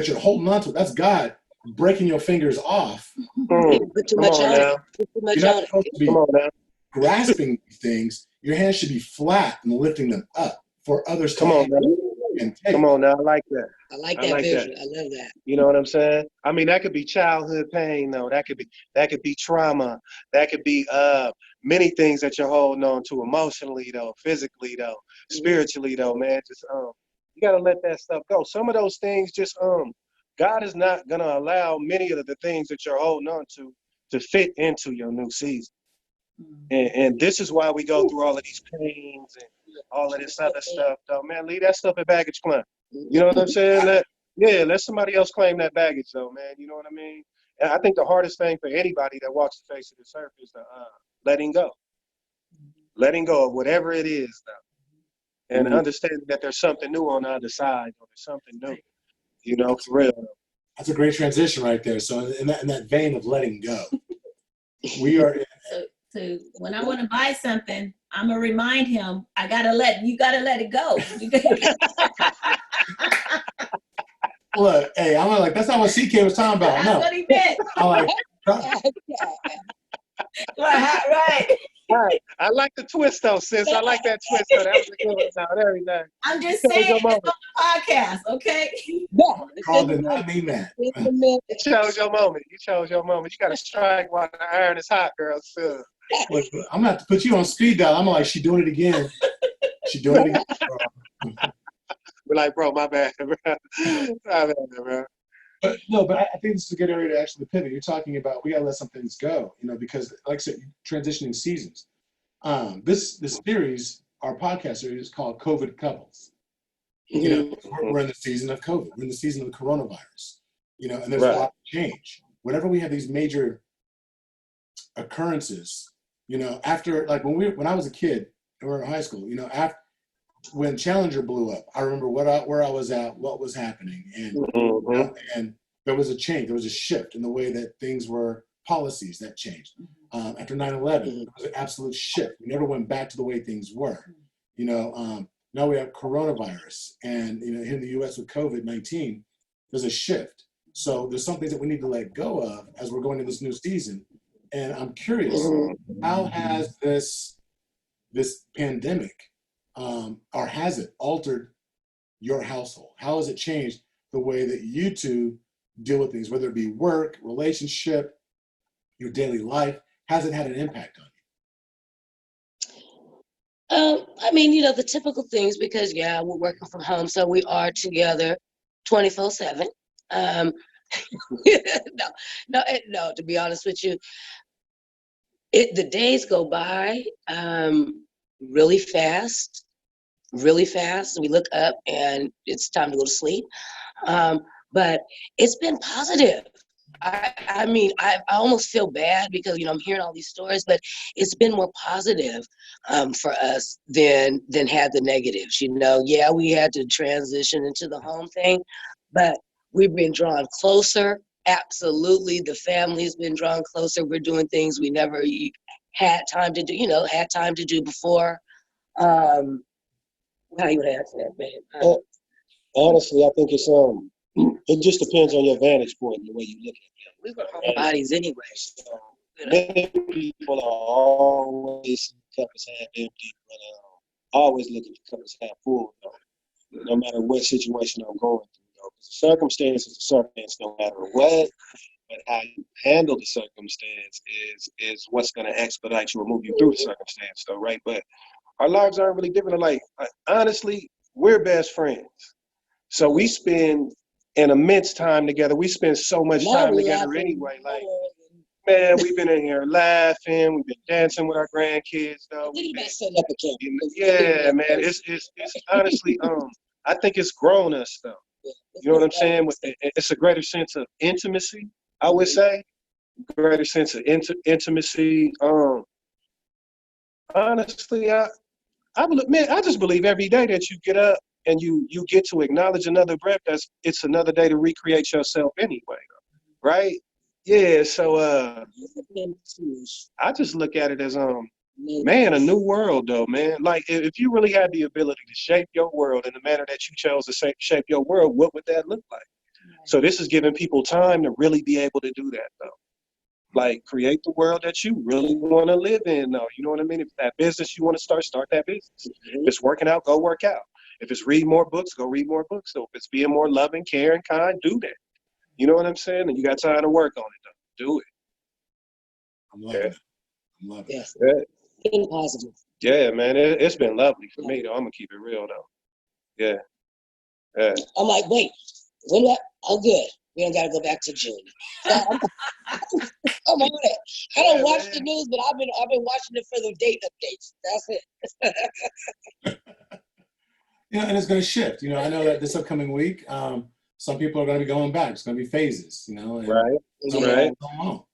you're holding on to. That's God breaking your fingers off. Put too much on it. You're not supposed to be grasping these things. Your hands should be flat and lifting them up for others to Come on now, I like that. I like that vision. I love that. You know what I'm saying? I mean, that could be childhood pain, though. That could be trauma. That could be many things that you're holding on to emotionally, though, physically, though, spiritually, though, man. Just you gotta let that stuff go. Some of those things just God is not gonna allow many of the things that you're holding on to fit into your new season. And this is why we go through all of these pains and all of this other stuff, though, man. Leave that stuff at baggage claim. You know what I'm saying? Let somebody else claim that baggage, though, man. You know what I mean? And I think the hardest thing for anybody that walks the face of this earth is letting go. Letting go of whatever it is, though. And understanding that there's something new on the other side, or there's something new. You know, for real. That's a great transition right there. So in that vein of letting go, we are. So when I want to buy something, I'm gonna remind him, you gotta let it go. Look, hey, I'm like, that's not what CK was talking about. That's what he meant. I'm like, right. I like the twist, though, sis. I like that twist, though. That was a good one. Now, everything. I'm just saying it's on the podcast, okay? Carl did not mean that. You chose your moment. You got to strike while the iron is hot, girl. So. Look, I'm gonna have to put you on speed dial. I'm like, she doing it again. She doing it again. We're like, bro, my bad, bro. My bad, bro. But I think this is a good area to actually pivot. You're talking about we gotta let some things go, because like I said, transitioning seasons. This series, our podcast series, is called COVID Couples. We're in the season of COVID. We're in the season of the coronavirus. And there's a lot of change. Whenever we have these major occurrences, after like when I was a kid, we were in high school, after when Challenger blew up, I remember where I was at, what was happening, and and there was a change, there was a shift in the way that things were, policies that changed. After 9/11, there was an absolute shift. We never went back to the way things were. Now we have coronavirus, and here in the U.S. with COVID-19, there's a shift. So there's some things that we need to let go of as we're going into this new season. And I'm curious, how has this pandemic, or has it altered your household? How has it changed the way that you two deal with things, whether it be work, relationship, your daily life? Has it had an impact on you? I mean, the typical things, because we're working from home, so we are together 24/7. No, no. To be honest with you, the days go by really fast, really fast. We look up and it's time to go to sleep. But it's been positive. I mean, I almost feel bad because I'm hearing all these stories, but it's been more positive for us than had the negatives. Yeah, we had to transition into the home thing, but we've been drawn closer. Absolutely, the family's been drawn closer. We're doing things we never had time to do. Had time to do before. How you would answer that, man? Honestly, I think it just depends on your vantage point and the way you look at it. We were homebodies anyway. So many people are always cups half empty, but always looking for cups half full, no matter what situation I'm going through. Because the circumstance is a circumstance no matter what, but how you handle the circumstance is what's going to expedite you or move you through the circumstance, though, right? But our lives aren't really different. Like, honestly, we're best friends. So we spend an immense time together. We spend so much time together anyway. Like, man, we've been in here laughing. We've been dancing with our grandkids, though. Yeah, man. It's honestly, I think it's grown us, though. You know what I'm saying? It's a greater sense of intimacy, I would say. Greater sense of intimacy. Honestly, I just believe every day that you get up and you get to acknowledge another breath, it's another day to recreate yourself anyway, right? Yeah, so I just look at it as man, a new world though, man. Like if you really had the ability to shape your world in the manner that you chose to shape your world, what would that look like? So this is giving people time to really be able to do that though. Like create the world that you really want to live in though. You know what I mean? If that business you want to start that business. If it's working out, go work out. If it's read more books, go read more books. So if it's being more loving, caring, kind, do that. You know what I'm saying? And you got time to work on it though. Do it. I'm loving it. I'm loving Yes. it. Being positive. Yeah, man. It's been lovely for me though. I'm gonna keep it real though. Yeah. Yeah. I'm like, wait, when that? Oh, good. We don't got to go back to June. So I'm on it. I don't watch the news, but I've been watching it for the date updates. That's it. And it's going to shift. I know that this upcoming week, some people are going to be going back. It's going to be phases. And right.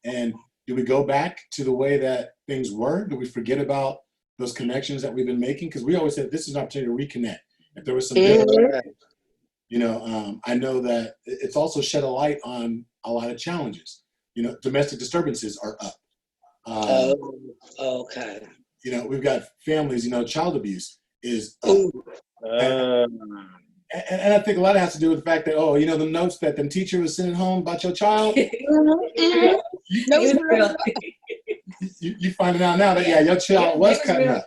And do we go back to the way that things were? Do we forget about those connections that we've been making? Because we always said this is an opportunity to reconnect. If there was some I know that it's also shed a light on a lot of challenges. Domestic disturbances are up. Okay. We've got families, child abuse is up. And I think a lot of it has to do with the fact that, the notes that the teacher was sending home about your child. You finding out now that, your child was cutting up.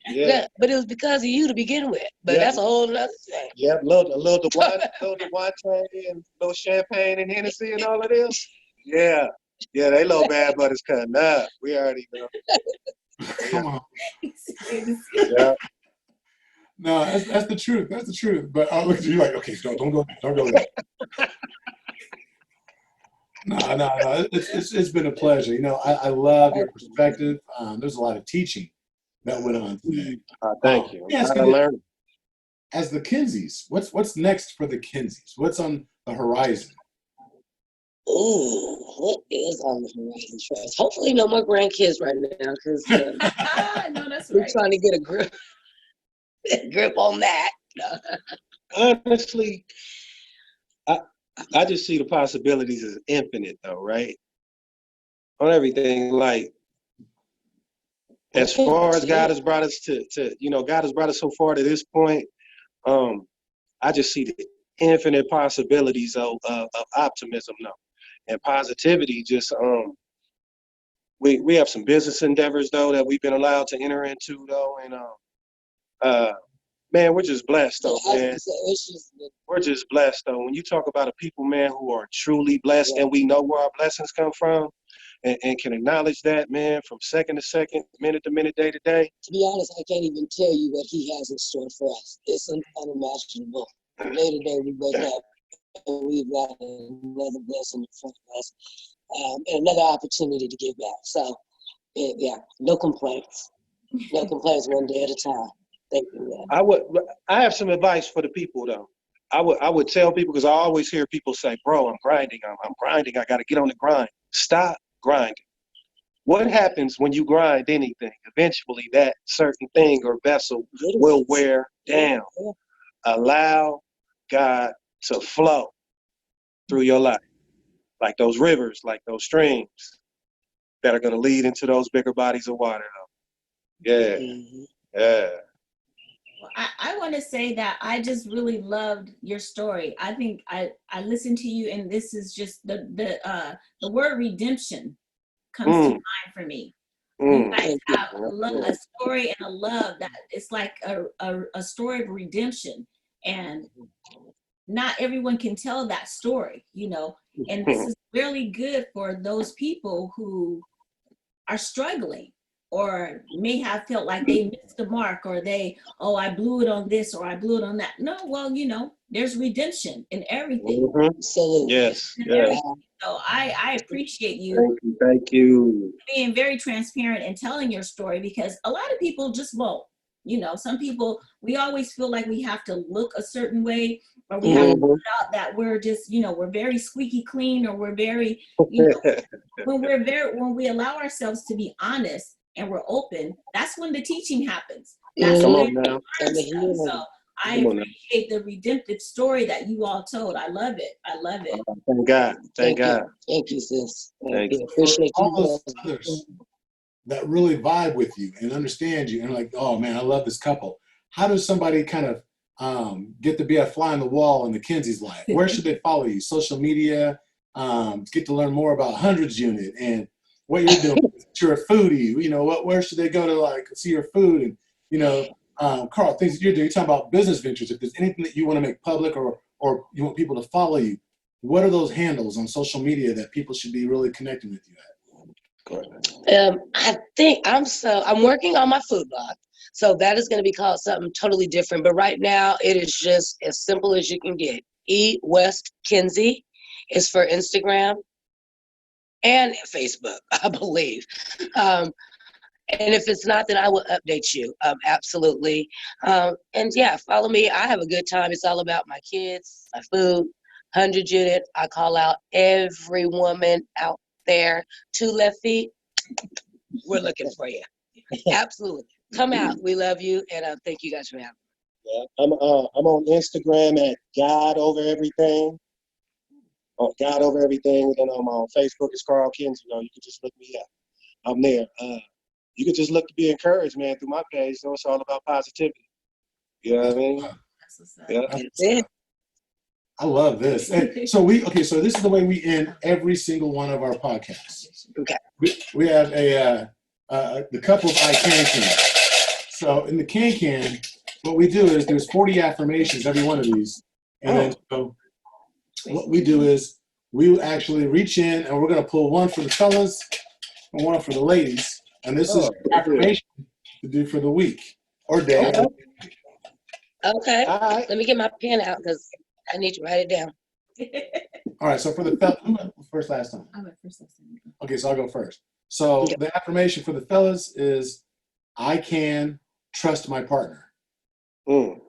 Yeah, but it was because of you to begin with. But that's a whole other thing. Yeah, a little Duarte and a little champagne and Hennessy and all of this. Yeah, they little bad buddies cutting up. We already know. Come on. Yeah. No, that's the truth. That's the truth. But I look at you like, okay, don't go there. No. It's been a pleasure. I love your perspective. There's a lot of teaching that went on today. Thank you. As the Kinseys, what's next for the Kinseys? What's on the horizon? Ooh, what is on the horizon for us? Hopefully no more grandkids right now, because no, that's we're right. trying to get a grip on that. Honestly, I just see the possibilities as infinite though, right? On everything, like As far as God has brought us to God has brought us so far to this point, I just see the infinite possibilities of optimism now and positivity. Just we have some business endeavors though that we've been allowed to enter into though, and man, we're just blessed though, man. We're just blessed though. When you talk about a people, man, who are truly blessed, and we know where our blessings come from, and can acknowledge that, man, from second to second, minute to minute, day to day. To be honest, I can't even tell you what he has in store for us. It's unimaginable. Day to day, we wake up and we've got another blessing in front of us, and another opportunity to give back. So, yeah, no complaints. No complaints, one day at a time. Thank you, man. I have some advice for the people though. I would tell people, because I always hear people say, "Bro, I'm grinding. I'm grinding. I got to get on the grind." Stop grinding. What happens when you grind anything? Eventually, that certain thing or vessel will wear down. Allow God to flow through your life, like those rivers, like those streams that are going to lead into those bigger bodies of water. Though. Yeah, yeah. I want to say that I just really loved your story. I think I listened to you, and this is just the word redemption comes to mind for me. You guys have a story and a love that it's like a story of redemption, and not everyone can tell that story, and this is really good for those people who are struggling or may have felt like they missed the mark, or I blew it on this or I blew it on that. No, well, there's redemption in everything. Absolutely. Yes. So I appreciate you. Thank you. Being very transparent and telling your story, because a lot of people just won't. Some people, we always feel like we have to look a certain way, or we have to put out that we're just, we're very squeaky clean, or we're very, when we allow ourselves to be honest and we're open, that's when the teaching happens. That's Come when on now. So I appreciate the redemptive story that you all told. I love it. Thank God. Thank God. Thank you, sis. Thank you. Appreciate all you. those others that really vibe with you and understand you and like, oh man, I love this couple. How does somebody kind of get to be a fly on the wall in the Kinseys' life? Where should they follow you? Social media, get to learn more about Hundreds Unit and what you're doing. You're a foodie, where should they go to like see your food? And Carl, things that you're doing, you're talking about business ventures. If there's anything that you want to make public or you want people to follow you, what are those handles on social media that people should be really connecting with you at? I think I'm working on my food blog. So that is going to be called something totally different. But right now it is just as simple as you can get. E West Kinsey is for Instagram and Facebook, I believe. And if it's not, then I will update you. Absolutely. And yeah, follow me. I have a good time. It's all about my kids, my food, 100 Unit. I call out every woman out there. 2 left feet. We're looking for you. Absolutely. Come out. We love you. And thank you guys for having me. Yeah, I'm on Instagram at God Over Everything. Oh, God Over Everything. And I'm on Facebook. It's Carl Kinsey. You can just look me up. I'm there. You can just look to be encouraged, man, through my page. It's all about positivity. You know what I mean? Yeah. That's it. I love this. And so this is the way we end every single one of our podcasts. Okay. We have the couple of I Can. So in the Can, what we do is there's 40 affirmations, every one of these. And then so what we do is we actually reach in and we're going to pull one for the fellas and one for the ladies. And this is affirmation to do for the week or day. Okay. All right. Let me get my pen out because I need to write it down. All right. So for the fellas, who went first last time? I went first last time. Okay, so I'll go first. So the affirmation for the fellas is, I can trust my partner. Okay.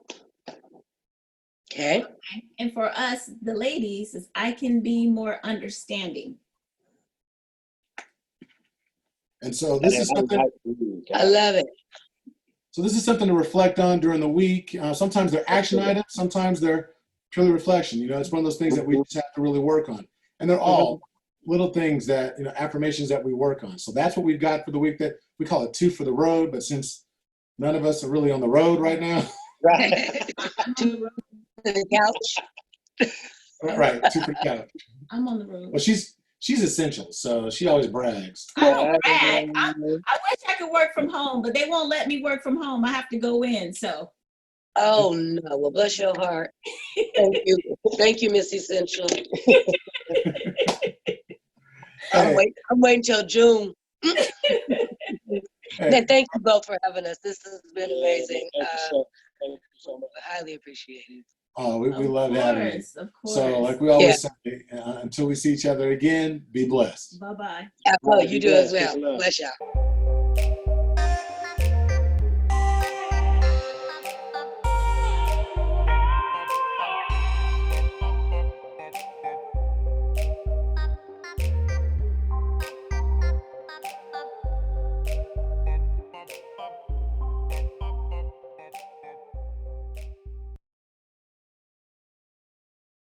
And for us, the ladies, is I can be more understanding. And so this is something. I love it. So this is something to reflect on during the week. Sometimes they're action items. Sometimes they're purely reflection. It's one of those things that we just have to really work on. And they're all little things that, affirmations that we work on. So that's what we've got for the week. That we call it 2 for the road. But since none of us are really on the road right now, Right. To the couch. right, 2 for the couch. I'm on the road. Well, she's essential, so she always brags. I don't brag. I wish I could work from home, but they won't let me work from home. I have to go in. So. Oh no! Well, bless your heart. Thank you, Miss Essential. I'm waiting till June. Then thank you both for having us. This has been amazing. Thank you so much. Highly appreciated. Oh, we love having you. Of course. So, like we always say, until we see each other again, be blessed. Bye-bye. You do as well. Bless y'all.